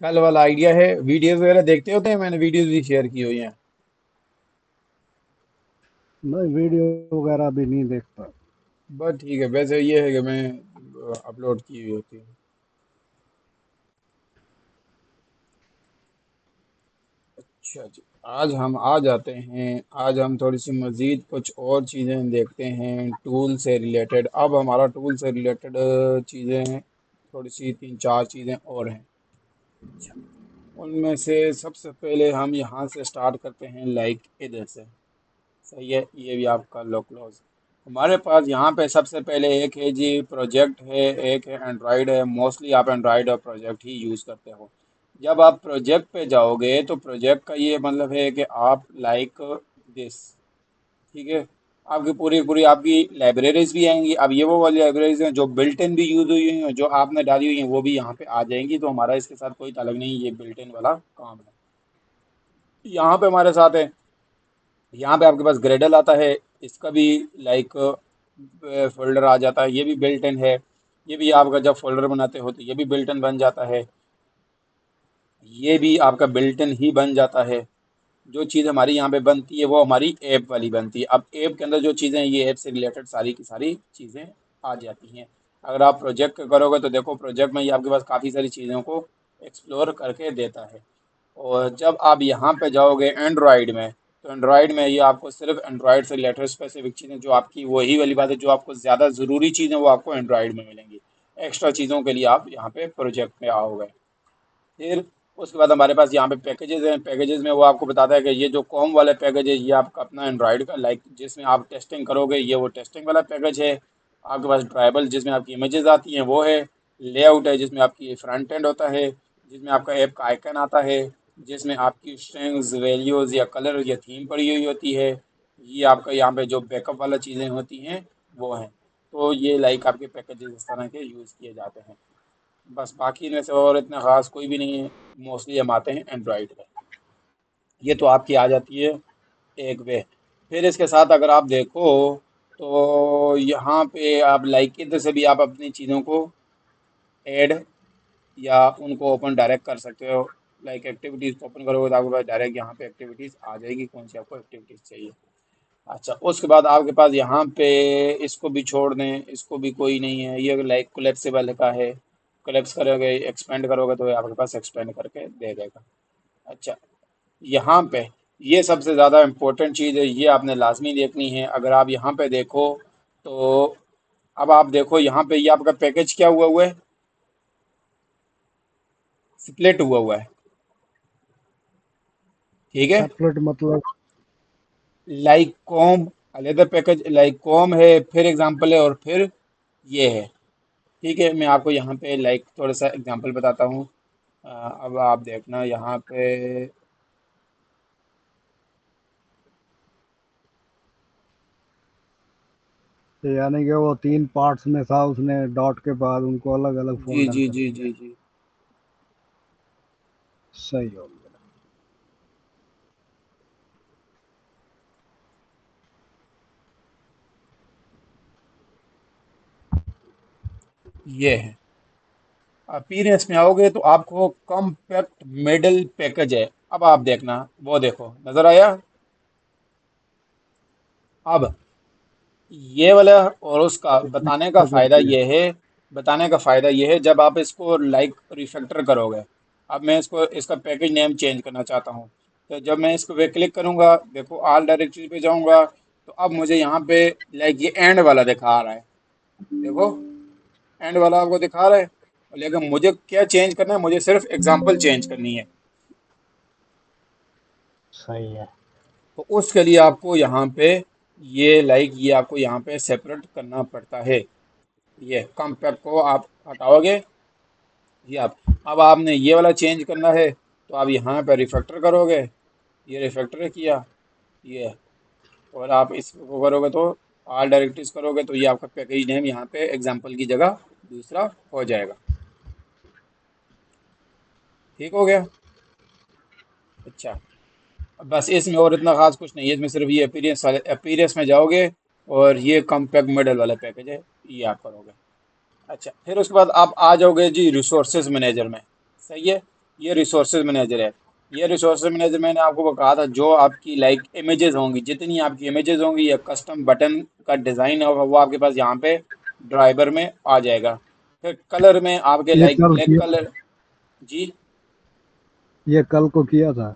कल वाला आइडिया है। वीडियोस वगैरह देखते होते हैं, मैंने वीडियोस भी शेयर की हुई हैं। मैं वीडियो वगैरह भी नहीं देखता। बस ठीक है, वैसे ये है कि मैं अपलोड की हुई होती है। अच्छा जी। आज हम आ जाते हैं, आज हम थोड़ी सी मज़ीद कुछ और चीज़ें देखते हैं टूल से रिलेटेड। अब हमारा टूल से रिलेटेड चीज़ें हैं, थोड़ी सी तीन चार चीज़ें और हैं। अच्छा, उनमें से सबसे पहले हम यहाँ से स्टार्ट करते हैं, लाइक इधर से। सही है, ये भी आप कर लो क्लोज। हमारे पास यहाँ पे सबसे पहले एक है जी प्रोजेक्ट है, एक है एंड्रॉयड है। मोस्टली आप एंड्रॉयड और प्रोजेक्ट ही यूज़ करते हो। जब आप प्रोजेक्ट पे जाओगे तो प्रोजेक्ट का ये मतलब है कि आप लाइक दिस, ठीक है, आपकी पूरी पूरी आपकी लाइब्रेरीज भी आएंगी। अब ये वो वाली लाइब्रेरीज हैं जो बिल्ट इन भी यूज हुई हैं, जो आपने डाली हुई हैं वो भी यहाँ पे आ जाएंगी। तो हमारा इसके साथ कोई ताल्लुक नहीं, ये बिल्ट इन वाला काम है। यहाँ पे हमारे साथ है, यहाँ पे आपके पास ग्रेडल आता है, इसका भी लाइक फोल्डर आ जाता है, ये भी बिल्ट इन है। ये भी आपका जब फोल्डर बनाते हो तो ये भी बिल्ट इन बन जाता है, ये भी आपका बिल्ट इन ही बन जाता है। जो चीज़ हमारी यहाँ पे बनती है वो हमारी ऐप वाली बनती है। अब ऐप के अंदर जो चीज़ें हैं, ये ऐप से रिलेटेड सारी की सारी चीज़ें आ जाती हैं। अगर आप प्रोजेक्ट करोगे तो देखो प्रोजेक्ट में ये आपके पास काफ़ी सारी चीज़ों को एक्सप्लोर करके देता है। और जब आप यहाँ पे जाओगे एंड्रॉयड में, तो एंड्रॉयड में ये आपको सिर्फ एंड्रॉयड से रिलेटेड स्पेसिफिक चीज़ें, जो आपकी वही वाली बात है, जो आपको ज़्यादा ज़रूरी चीज़ें वो आपको एंड्रॉयड में मिलेंगी। एक्स्ट्रा चीज़ों के लिए आप यहाँ पे प्रोजेक्ट में आओगे। फिर उसके बाद हमारे पास यहाँ पे पैकेजेस हैं। पैकेजेस में वो आपको बताता है कि ये जो कॉम वाला पैकेज है ये आपका अपना एंड्रॉयड का, लाइक जिसमें आप टेस्टिंग करोगे, ये वो टेस्टिंग वाला पैकेज है। आपके पास ड्राइबल जिसमें आपकी इमेजेस आती हैं वो है। लेआउट है जिसमें आपकी फ्रंट एंड होता है, जिसमें आपका ऐप का आइकन आता है, जिसमें आपकी स्ट्रिंग्स वैल्यूज़ या कलर या थीम पड़ी हुई होती है। ये आपका यहाँ पे जो बैकअप वाला चीज़ें होती हैं वो हैं। तो ये लाइक आपके पैकेजेस इस तरह के यूज़ किए जाते हैं। बस बाकी इनमें से और इतना ख़ास कोई भी नहीं है। मोस्टली हम आते हैं एंड्रॉयड पे। ये तो आपकी आ जाती है एक वे। फिर इसके साथ अगर आप देखो तो यहाँ पे आप लाइक इधर से भी आप अपनी चीज़ों को ऐड या उनको ओपन डायरेक्ट कर सकते हो। लाइक एक्टिविटीज़ को ओपन करोगे तो आपके पास डायरेक्ट यहाँ पे एक्टिविटीज़ आ जाएगी, कौन सी आपको एक्टिविटीज़ चाहिए। अच्छा, उसके बाद आपके पास यहाँ पे इसको भी छोड़ दें, इसको भी कोई नहीं है, ये लाइक कोलेप्सिबल का है। कोलेप्स करोगे एक्सपेंड करोगे तो ये आपके पास एक्सपेंड करके दे देगा। अच्छा, यहाँ पे ये सबसे ज़्यादा इम्पोर्टेंट चीज़ है, ये आपने लाजमी देखनी है। अगर आप यहाँ पे देखो तो अब आप देखो यहाँ पे ये आपका पैकेज क्या हुआ हुआ है, स्प्लिट हुआ हुआ है, ठीक है। सेपरेट मतलब? लाइक कॉम अलहदा पैकेज, लाइक कॉम है, फिर एग्जांपल है, और फिर ये है। ठीक है, मैं आपको यहाँ पे लाइक थोड़ा सा एग्जांपल बताता हूँ। अब आप देखना यहाँ पे। यानी कि वो तीन पार्ट्स में था, उसने डॉट के बाद उनको अलग अलग जी फोल्डर जी कर जी दिया। जी जी। सही हो गया। ये है, अपीयरेंस में आओगे तो आपको कॉम्पैक्ट मिडल पैकेज है। अब आप देखना, वो देखो नजर आया। अब ये वाला और उसका बताने का पकड़ फायदा दिया। ये है, बताने का फायदा ये है जब आप इसको लाइक रिफैक्टर करोगे। अब मैं इसको इसका पैकेज नेम चेंज करना चाहता हूँ, तो जब मैं इसको पे क्लिक करूंगा, देखो ऑल डायरेक्टरी पे जाऊंगा, तो अब मुझे यहाँ पे लाइक ये एंड वाला दिखा रहा है। देखो एंड वाला आपको दिखा रहा है, लेकिन मुझे क्या चेंज करना है, मुझे सिर्फ एग्जाम्पल चेंज करनी है। सही है। तो उसके लिए आपको यहाँ पे ये लाइक ये आपको यहाँ पे सेपरेट करना पड़ता है। ये कॉम्पैक्ट को आप हटाओगे, ये आप, अब आपने ये वाला चेंज करना है तो आप यहाँ पे रिफैक्टर करोगे, ये रिफैक्टर किया, ये, और आप इसको करोगे तो ऑल डायरेक्टरीज करोगे तो ये आपका पैकेज नेम यहाँ पे एग्जाम्पल की जगह दूसरा हो जाएगा। ठीक हो गया। अच्छा, अब बस इसमें और इतना खास कुछ नहीं है, इसमें सिर्फ ये अपीरियंस वाले अपीरियंस में जाओगे और ये कॉम्पैक्ट मॉडल वाला पैकेज है, ये आप करोगे। अच्छा, फिर उसके बाद आप आ जाओगे जी रिसोर्सेज मैनेजर में। सही है। ये रिसोर्सेज मैनेजर है। ये रिसोर्सेज मैनेजर मैंने आपको कहा था, जो आपकी लाइक इमेजेस होंगी, जितनी आपकी इमेजेस होंगी या कस्टम बटन का डिज़ाइन होगा वो आपके पास यहाँ पे ड्राइवर में आ जाएगा। फिर कलर में आपके ये लाइक कल ब्लैक किया था। कलर। जी। ये कल को किया था।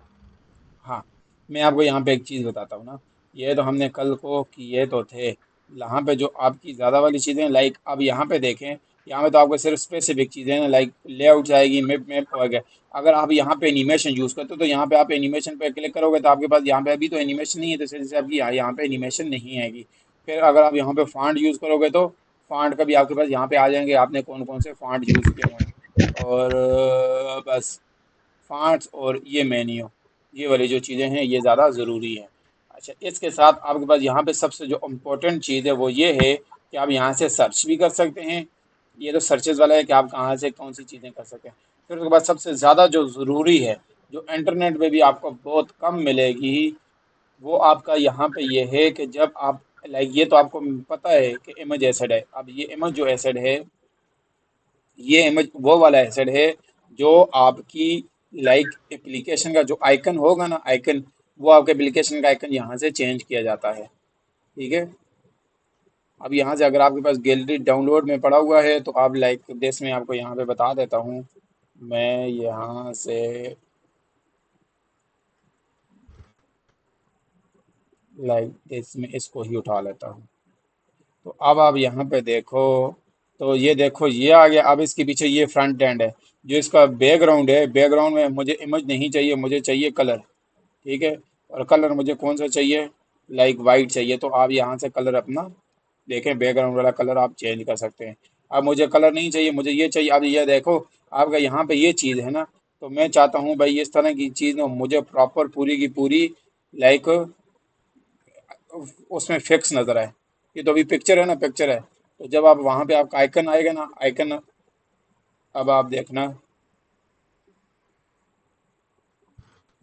हाँ, मैं आपको यहाँ पे एक चीज़ बताता हूँ ना। ये तो हमने कल को किए तो थे। यहाँ पे जो आपकी ज़्यादा वाली चीज़ें लाइक अब यहाँ पे देखें, यहाँ पे तो आपको सिर्फ स्पेसिफिक चीज़ें हैं लाइक लेआउट आएगी, मैप मैप वगैरह। अगर आप यहाँ पे एनिमेशन यूज़ करते हो तो यहाँ पे आप एनिमेशन पे क्लिक करोगे तो आपके पास यहाँ पे अभी तो एनिमेशन नहीं है, तो इस वजह से आपकी यहाँ पे एनिमेशन नहीं आएगी। फिर अगर आप यहाँ पे फॉन्ट यूज़ करोगे तो फॉन्ट का भी आपके पास यहाँ पे आ जाएंगे, आपने कौन कौन से फॉन्ट यूज़ किए हुए हैं। और बस फॉन्ट्स और ये मेन्यू, ये वाली जो चीज़ें हैं ये ज़्यादा ज़रूरी है। अच्छा, इसके साथ आपके पास यहाँ पे सबसे जो इम्पोर्टेंट चीज़ है वो ये है कि आप यहाँ से सर्च भी कर सकते हैं। ये तो सर्चेज वाला है कि आप कहाँ से कौन सी चीज़ें कर सकते हैं। फिर उसके बाद सबसे ज़्यादा जो ज़रूरी है, जो इंटरनेट पे भी आपको बहुत कम मिलेगी, वो आपका यहाँ पे ये है कि जब आप लाइक ये तो आपको पता है कि इमेज एसिड है। अब ये इमेज जो एसिड है, ये इमेज वो वाला एसिड है जो आपकी लाइक एप्लीकेशन का जो आइकन होगा ना, आइकन, वो आपके एप्लीकेशन का आइकन यहाँ से चेंज किया जाता है। ठीक है। अब यहाँ से अगर आपके पास गैलरी डाउनलोड में पड़ा हुआ है तो आप लाइक देश में आपको यहाँ पे बता देता हूँ। मैं यहाँ से लाइक देश में इसको ही उठा लेता हूँ। तो अब आप यहाँ पे देखो, तो ये देखो ये आ गया। अब इसके पीछे ये फ्रंट एंड है। जो इसका बैकग्राउंड है, बैकग्राउंड में मुझे इमेज नहीं चाहिए, मुझे चाहिए कलर। ठीक है। और कलर मुझे कौन सा चाहिए, लाइक वाइट चाहिए। तो आप यहाँ से कलर अपना देखें, बैकग्राउंड वाला कलर आप चेंज कर सकते हैं। अब मुझे कलर नहीं चाहिए, मुझे ये चाहिए। अब ये देखो, आपका यहाँ पे ये चीज़ है ना, तो मैं चाहता हूँ भाई इस तरह की चीज़ ना मुझे प्रॉपर पूरी की पूरी लाइक उसमें फिक्स नज़र आए। ये तो अभी पिक्चर है ना, पिक्चर है। तो जब आप वहाँ पे आपका आइकन आएगा ना, आइकन, अब आप देखना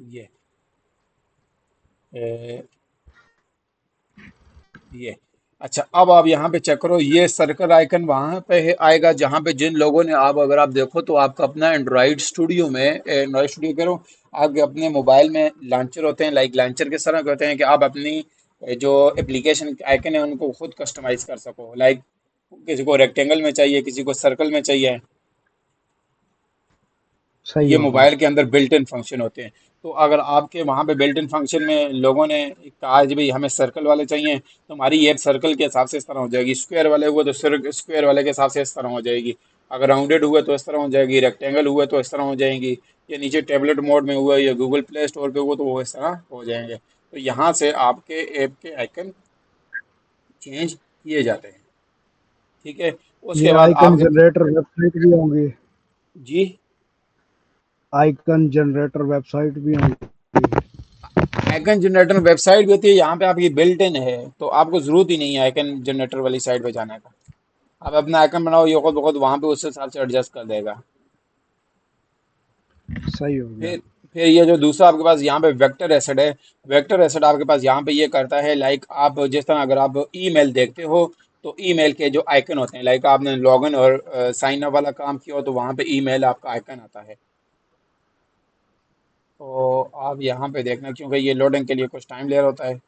ये ए, ये अच्छा, अब आप यहाँ पे चेक करो, ये सर्कल आइकन वहां पे है आएगा जहां पे जिन लोगों ने, आप अगर आप देखो तो आपका अपना एंड्रॉइड स्टूडियो में, एंड्रॉइड स्टूडियो कह रहा हूँ, आपके अपने मोबाइल में लॉन्चर होते हैं, लाइक लॉन्चर किस तरह के होते हैं कि आप अपनी जो एप्लीकेशन आइकन है उनको खुद कस्टमाइज कर सको। लाइक किसी को रेक्टेंगल में चाहिए, किसी को सर्कल में चाहिए। सही ये हो गया। मोबाइल के अंदर बिल्ट इन फंक्शन होते हैं। तो अगर आपके वहाँ पे बिल्ट इन फंक्शन में लोगों ने कहा जी भाई हमें सर्कल वाले चाहिए, तो हमारी ऐप सर्कल के हिसाब से इस तरह हो जाएगी। स्क्वायर वाले हुए तो स्क्वायर वाले के हिसाब से इस तरह हो जाएगी। अगर राउंडेड हुए तो इस तरह हो जाएगी, रेक्टेंगल हुए तो इस तरह हो जाएंगी। या नीचे टेबलेट मोड में हुआ या गूगल प्ले स्टोर पे हुआ तो वो इस तरह हो जाएंगे। तो यहाँ से आपके ऐप के आइकन चेंज किए जाते हैं। ठीक है। ये उसके बाद आइकन आपके, जनरेटर वेबसाइट भी होंगी। जी, आइकन जनरेटर वेबसाइट भी होंगी। आइकन जनरेटर वेबसाइट भी होती है, यहाँ पे आपकी बिल्ट इन है तो आपको जरूरत ही नहीं है आइकन जनरेटर वाली साइट पे जाने का। आप अपना आइकन बनाओ, ये खुद ब खुद वहाँ पे उस हिसाब से एडजस्ट कर देगा। सही हो गया। फिर फिर ये जो दूसरा आपके पास यहाँ पे वेक्टर एसिड है, वेक्टर एसिड आपके पास यहाँ पे ये करता है लाइक आप जिस तरह अगर आप ईमेल देखते हो तो ईमेल के जो आइकन होते हैं, लाइक आपने लॉगिन और साइन अप वाला काम किया हो तो वहाँ पे ईमेल आपका आइकन आता है। तो आप यहाँ पे देखना, क्योंकि ये लोडिंग के लिए कुछ टाइम ले रहा होता है।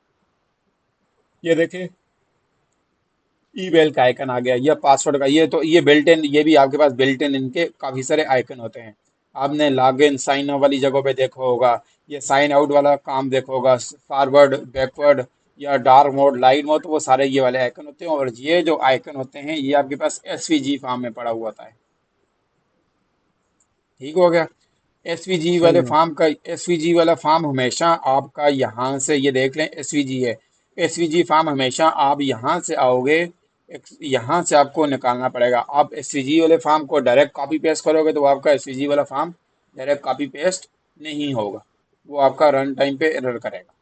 ये देखें, ईमेल का आइकन आ गया, या पासवर्ड का, ये तो ये बिल्ट इन, ये भी आपके पास बिल्ट इन इनके काफी सारे आइकन होते हैं। आपने लॉग इन साइन अप वाली जगह पे देखा होगा, ये साइन आउट वाला काम देखा होगा, फॉरवर्ड बैकवर्ड या डार्क मोड लाइट मोड, तो वो सारे ये वाले आइकन होते हैं। और ये जो आइकन होते हैं ये आपके पास एसवीजी फॉर्म में पड़ा हुआ होता है। ठीक हो गया। एसवीजी सही वाले हो। फॉर्म का, एसवीजी वाला फॉर्म हमेशा आपका यहाँ से, ये देख लें एसवीजी है, एसवीजी फॉर्म हमेशा आप यहाँ से आओगे, यहाँ से आपको निकालना पड़ेगा। आप एसवीजी वाले फॉर्म को डायरेक्ट कॉपी पेस्ट करोगे तो वो आपका एसवीजी वाला फॉर्म डायरेक्ट कॉपी पेस्ट नहीं होगा, वो आपका रन टाइम पे एरर करेगा।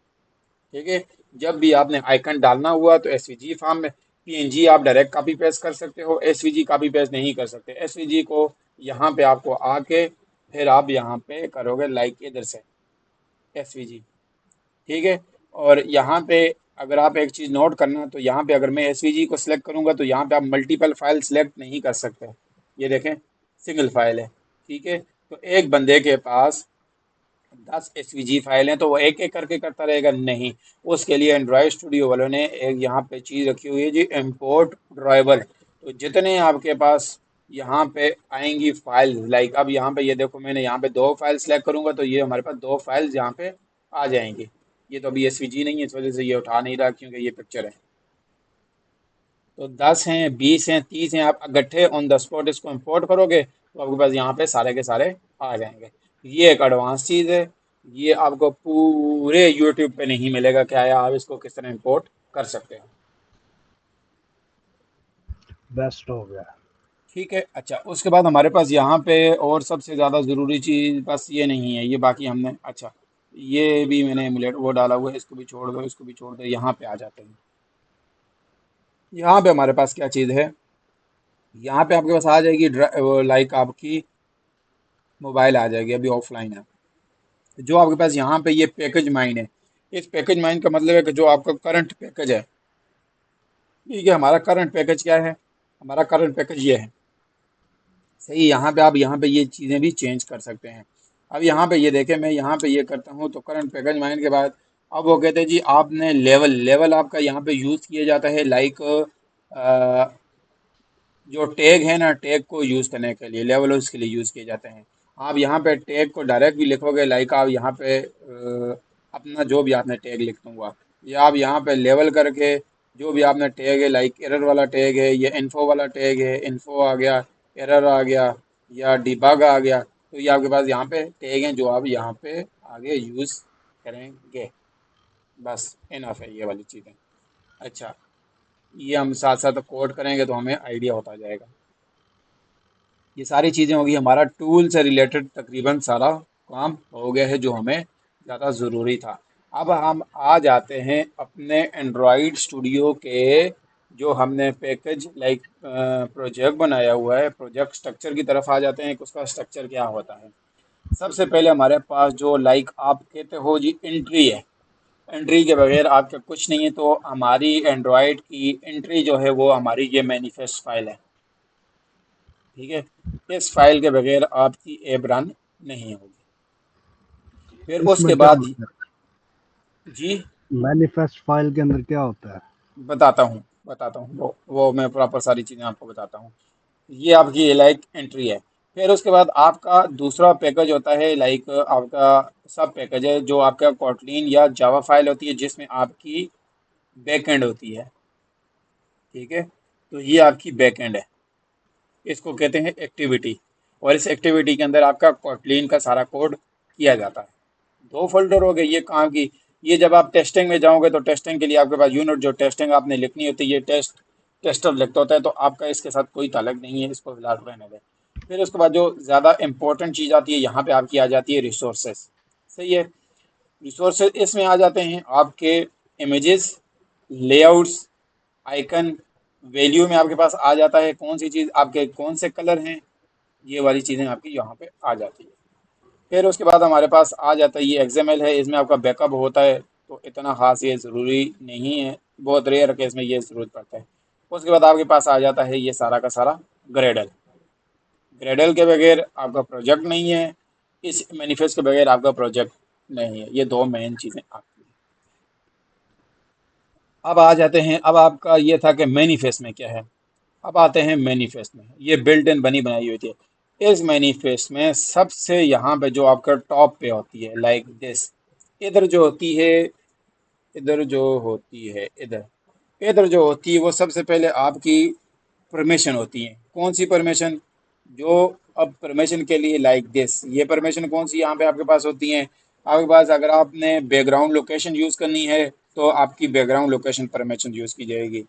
ठीक है। जब भी आपने आइकन डालना हुआ तो एसवीजी फॉर्म में, पीएनजी आप डायरेक्ट कॉपी पेस्ट कर सकते हो, एसवीजी कॉपी पेस्ट नहीं कर सकते। एसवीजी को यहाँ पे आपको आके फिर आप यहाँ पे करोगे लाइक इधर से एसवीजी। ठीक है। और यहाँ पे अगर आप एक चीज़ नोट करना, तो यहाँ पे अगर मैं एसवीजी को सिलेक्ट करूँगा तो यहाँ पे आप मल्टीपल फाइल सिलेक्ट नहीं कर सकते। ये देखें, सिंगल फाइल है। ठीक है। तो एक बंदे के पास 10 SVG फाइल हैं तो वो एक एक करके करता रहेगा? नहीं। उसके लिए एंड्रॉयड स्टूडियो वालों ने एक यहाँ पे चीज़ रखी हुई है जी, इम्पोर्ट ड्राइवर। तो जितने आपके पास यहाँ पे आएंगी फाइल, लाइक अब यहाँ पे ये देखो, मैंने यहाँ पे 2 फाइल सेलेक्ट करूंगा तो ये हमारे पास 2 फाइल्स यहाँ पे आ जाएंगी। ये तो अभी एसवीजी नहीं है, इस वजह से ये उठा नहीं रहा क्योंकि ये पिक्चर है। तो 10 हैं, 20 हैं, 30 हैं, आप इकट्ठे ऑन द स्पॉट इसको इंपोर्ट करोगे तो आपके पास यहाँ पे सारे के सारे आ जाएंगे। ये एक एडवांस चीज़ है। ये आपको पूरे यूट्यूब पे नहीं मिलेगा क्या है, आप इसको किस तरह इंपोर्ट कर सकते हो। बेस्ट हो गया। ठीक है। अच्छा, उसके बाद हमारे पास यहाँ पे और सबसे ज़्यादा ज़रूरी चीज़ बस ये नहीं है, ये बाकी हमने, अच्छा ये भी मैंने एमुलेट वो डाला हुआ है, इसको भी छोड़ दो, इसको भी छोड़ दो, यहाँ पे आ जाते हैं। यहाँ पे हमारे पास क्या चीज़ है, यहाँ पे आपके पास आ जाएगी लाइक आपकी मोबाइल आ जाएगी, अभी ऑफलाइन है। जो आपके पास यहाँ पे ये पैकेज माइन है, इस पैकेज माइन का मतलब है कि जो आपका करंट पैकेज है, ठीक है, हमारा करंट पैकेज क्या है, हमारा करंट पैकेज ये है। सही, यहाँ पे आप यहाँ पे ये चीज़ें भी चेंज कर सकते हैं। अब यहाँ पे ये देखें, मैं यहाँ पे ये करता हूँ तो करंट पैकेज माइन के बाद अब वो कहते हैं जी आपने लेवल, लेवल आपका यहाँ पे यूज़ किया जाता है लाइक जो टैग है ना, टैग को यूज़ करने के लिए लेवल उसके लिए यूज़ किए जाते हैं। आप यहाँ पे टैग को डायरेक्ट भी लिखोगे, लाइक आप यहाँ पे अपना जो भी आपने टैग लिख दूंगा, या आप यहाँ पे लेवल करके जो भी आपने टैग है, लाइक एरर वाला टैग है, या इन्फो वाला टैग है, इन्फो आ गया, एरर आ गया, या डिबग आ गया, तो ये आपके पास यहाँ पे टैग हैं जो आप यहाँ पे आगे यूज़ करेंगे। बस इनफ है ये वाली चीज़ें। अच्छा, ये हम साथ साथ कोड करेंगे तो हमें आइडिया होता जाएगा। ये सारी चीज़ें होगी, हमारा टूल से रिलेटेड तकरीबन सारा काम हो गया है जो हमें ज़्यादा ज़रूरी था। अब हम आ जाते हैं अपने एंड्रॉयड स्टूडियो के जो हमने पैकेज लाइक प्रोजेक्ट बनाया हुआ है, प्रोजेक्ट स्ट्रक्चर की तरफ आ जाते हैं कि उसका स्ट्रक्चर क्या होता है। सबसे पहले हमारे पास जो लाइक आप कहते हो जी एंट्री है, एंट्री के बगैर आपका कुछ नहीं है। तो हमारी एंड्रॉयड की एंट्री जो है वो हमारी ये मैनिफेस्ट फाइल है, ठीक है। इस फाइल के बगैर आपकी ऐप रन नहीं होगी। फिर इसमें उसके क्या बाद होता है? जी मैनिफेस्ट फाइल के अंदर क्या होता है? बताता हूँ वो मैं प्रॉपर सारी चीज़ें आपको बताता हूँ। ये आपकी लाइक एंट्री है। फिर उसके बाद आपका दूसरा पैकेज होता है, लाइक आपका सब पैकेज है जो आपका कॉटलिन या जावा फाइल होती है जिसमें आपकी बैकएंड होती है, ठीक है। तो ये आपकी बैकएंड है, इसको कहते हैं एक्टिविटी। और इस एक्टिविटी के अंदर आपका कॉटलिन का सारा कोड किया जाता है। 2 फोल्डर हो गए ये काम की। ये जब आप टेस्टिंग में जाओगे तो टेस्टिंग के लिए आपके पास यूनिट जो टेस्टिंग आपने लिखनी होती है, ये टेस्टर लिखता होता है, तो आपका इसके साथ कोई ताल्लुक नहीं है, इसको फिलहाल रहने दें। फिर उसके बाद जो ज़्यादा इंपॉर्टेंट चीज़ आती है यहाँ पे आपकी आ जाती है रिसोर्सेज। सही है। रिसोर्सेज इसमें आ जाते हैं आपके इमेजेस, लेआउट्स, आइकन, वैल्यू में आपके पास आ जाता है कौन सी चीज़ आपके कौन से कलर हैं, ये वाली चीज़ें आपकी यहाँ पे आ जाती है। फिर उसके बाद हमारे पास आ जाता है ये XML है, इसमें आपका बैकअप होता है, तो इतना खास ये ज़रूरी नहीं है, बहुत रेयर केस में ये ज़रूरत पड़ता है। उसके बाद आपके पास आ जाता है ये सारा का सारा ग्रेडल। ग्रेडल के बगैर आपका प्रोजेक्ट नहीं है, इस मैनिफेस्ट के बगैर आपका प्रोजेक्ट नहीं है। ये 2 मेन चीज़ें आपकी हैं। अब आ जाते हैं, अब आपका ये था कि मैनिफेस्ट में क्या है। अब आते हैं मैनिफेस्ट में, ये बिल्ट इन बनी बनाई हुई थी। इस मैनिफेस्ट में सबसे यहाँ पे जो आपका टॉप पे होती है लाइक दिस, इधर जो होती है, इधर जो होती है, इधर इधर जो होती है वो सबसे पहले आपकी परमिशन होती है। कौन सी परमिशन, जो अब परमिशन के लिए लाइक दिस, ये परमिशन कौन सी यहाँ पे आपके पास होती हैं। आपके पास अगर आपने बैकग्राउंड लोकेशन यूज़ करनी है तो आपकी बैकग्राउंड लोकेशन परमिशन यूज़ की जाएगी।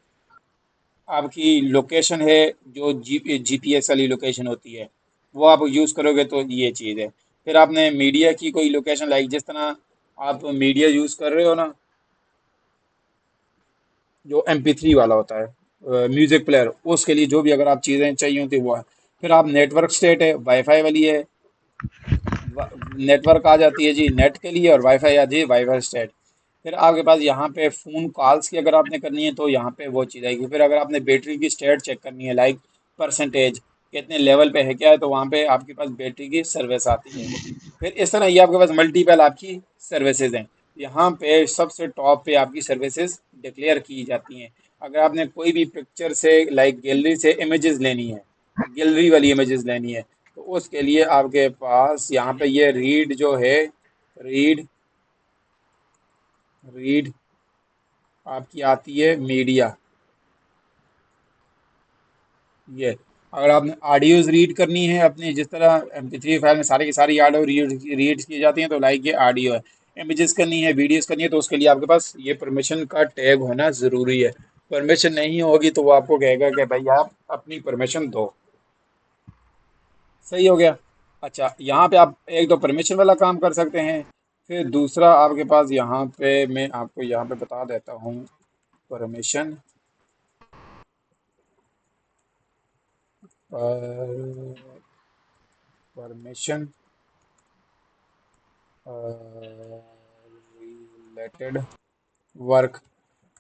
आपकी लोकेशन है जो जीपीएस वाली लोकेशन होती है वो आप यूज़ करोगे तो ये चीज़ है। फिर आपने मीडिया की कोई लोकेशन, लाइक जिस तरह आप मीडिया यूज़ कर रहे हो ना, जो MP3 वाला होता है म्यूज़िक प्लेयर, उसके लिए जो भी अगर आप चीज़ें चाहिए होती वो है। फिर आप नेटवर्क स्टेट है, वाईफाई वाली है, नेटवर्क आ जाती है जी नेट के लिए, और वाईफाई आ जाती है वाईफाई स्टेट। फिर आपके पास यहाँ पे फ़ोन कॉल्स की अगर आपने करनी है तो यहाँ पे वो चीज़ आएगी। फिर अगर आपने बैटरी की स्टेट चेक करनी है लाइक परसेंटेज, कितने लेवल पे है क्या है, तो वहाँ पे आपके पास बैटरी की सर्विस आती है। फिर इस तरह ये आपके पास मल्टीपल आपकी सर्विसेज हैं। यहाँ पे सबसे टॉप पे आपकी सर्विसेज डिक्लेयर की जाती हैं। अगर आपने कोई भी पिक्चर से लाइक गैलरी से इमेजेस लेनी है, गैलरी वाली इमेजेस लेनी है, तो उसके लिए आपके पास यहाँ पे ये रीड जो है, रीड रीड आपकी आती है मीडिया। ये अगर आपने ऑडियोज रीड करनी है अपनी, जिस तरह MP3 फाइल में सारी की सारी ऑडियो रीड की जाती हैं, तो लाइक ये ऑडियो है। इमेजेस करनी है, वीडियोस करनी है, तो उसके लिए आपके पास ये परमिशन का टैग होना ज़रूरी है। परमिशन नहीं होगी तो वो आपको कहेगा कि भाई आप अपनी परमिशन दो। सही हो गया। अच्छा, यहाँ पे आप एक तो परमिशन वाला काम कर सकते हैं। फिर दूसरा आपके पास यहाँ पे, मैं आपको यहाँ पे बता देता हूँ परमिशन। Permission related work.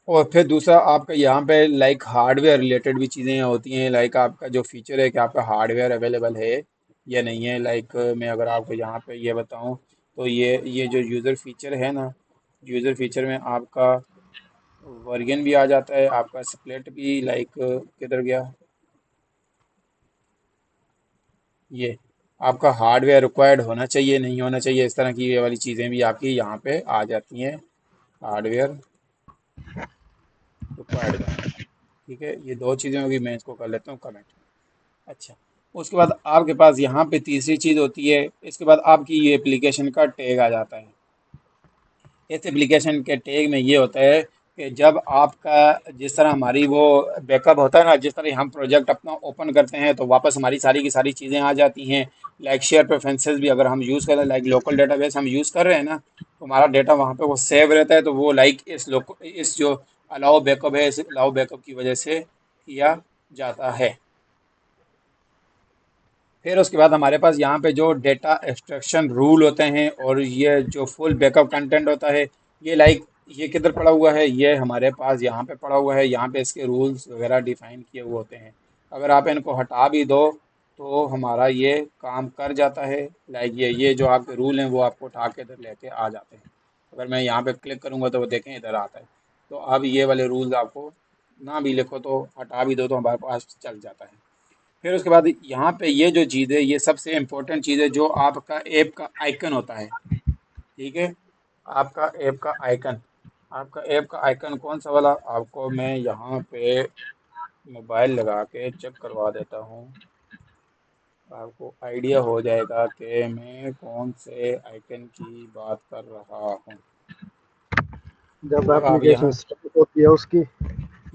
और फिर दूसरा आपका यहाँ पे लाइक हार्डवेयर रिलेटेड भी चीज़ें होती हैं। लाइक आपका जो फीचर है कि आपका हार्डवेयर अवेलेबल है या नहीं है। लाइक मैं अगर आपको यहाँ पे ये बताऊँ, तो ये जो यूज़र फीचर है ना, यूज़र फीचर में आपका वर्जन भी आ जाता है, आपका स्प्लिट भी, लाइक किधर गया ये, आपका हार्डवेयर रिक्वायर्ड होना चाहिए नहीं होना चाहिए, इस तरह की ये वाली चीज़ें भी आपकी यहाँ पे आ जाती हैं। हार्डवेयर रिक्वायर्ड का, ठीक है, ये दो चीज़ें होगी, मैं इसको कर लेता हूँ कमेंट। अच्छा, उसके बाद आपके पास यहाँ पे तीसरी चीज़ होती है, इसके बाद आपकी ये एप्लीकेशन का टैग आ जाता है। इस एप्लीकेशन के टैग में ये होता है कि जब आपका, जिस तरह हमारी वो बैकअप होता है ना, जिस तरह हम प्रोजेक्ट अपना ओपन करते हैं तो वापस हमारी सारी की सारी चीज़ें आ जाती हैं। लाइक शेयर प्रेफरेंसेस भी अगर हम यूज़ करें, लाइक लोकल डेटाबेस हम यूज़ कर रहे हैं ना, तो हमारा डेटा वहाँ पे वो सेव रहता है। तो वो लाइक इस जो अलाउ बैकअप है, इस अलाउ बैकअप की वजह से किया जाता है। फिर उसके बाद हमारे पास यहाँ पे जो डेटा एक्सट्रैक्शन रूल होते हैं और ये जो फुल बैकअप कंटेंट होता है, ये लाइक ये किधर पड़ा हुआ है, ये हमारे पास यहाँ पे पड़ा हुआ है। यहाँ पे इसके रूल्स वगैरह डिफाइन किए हुए होते हैं। अगर आप इनको हटा भी दो तो हमारा ये काम कर जाता है। लाइक ये जो आपके रूल हैं वो आपको उठा के इधर लेके आ जाते हैं। अगर मैं यहाँ पे क्लिक करूँगा तो वो देखें इधर आता है। तो अब ये वाले रूल्स आपको ना भी लिखो तो हटा भी दो तो हमारे पास चल जाता है। फिर उसके बाद यहाँ पे ये जो चीज़ है, ये सबसे इम्पोर्टेंट चीज़ है, जो आपका ऐप का आइकन होता है। ठीक है, आपका ऐप का आइकन, आपका ऐप का आइकन कौन सा वाला, आपको मैं यहाँ पे मोबाइल लगा के चेक करवा देता हूँ। आपको आइडिया हो जाएगा कि मैं कौन से आइकन की बात कर रहा हूँ। जब अब आप एप्लीकेशन यहाँ, स्टार्ट होती है उसकी।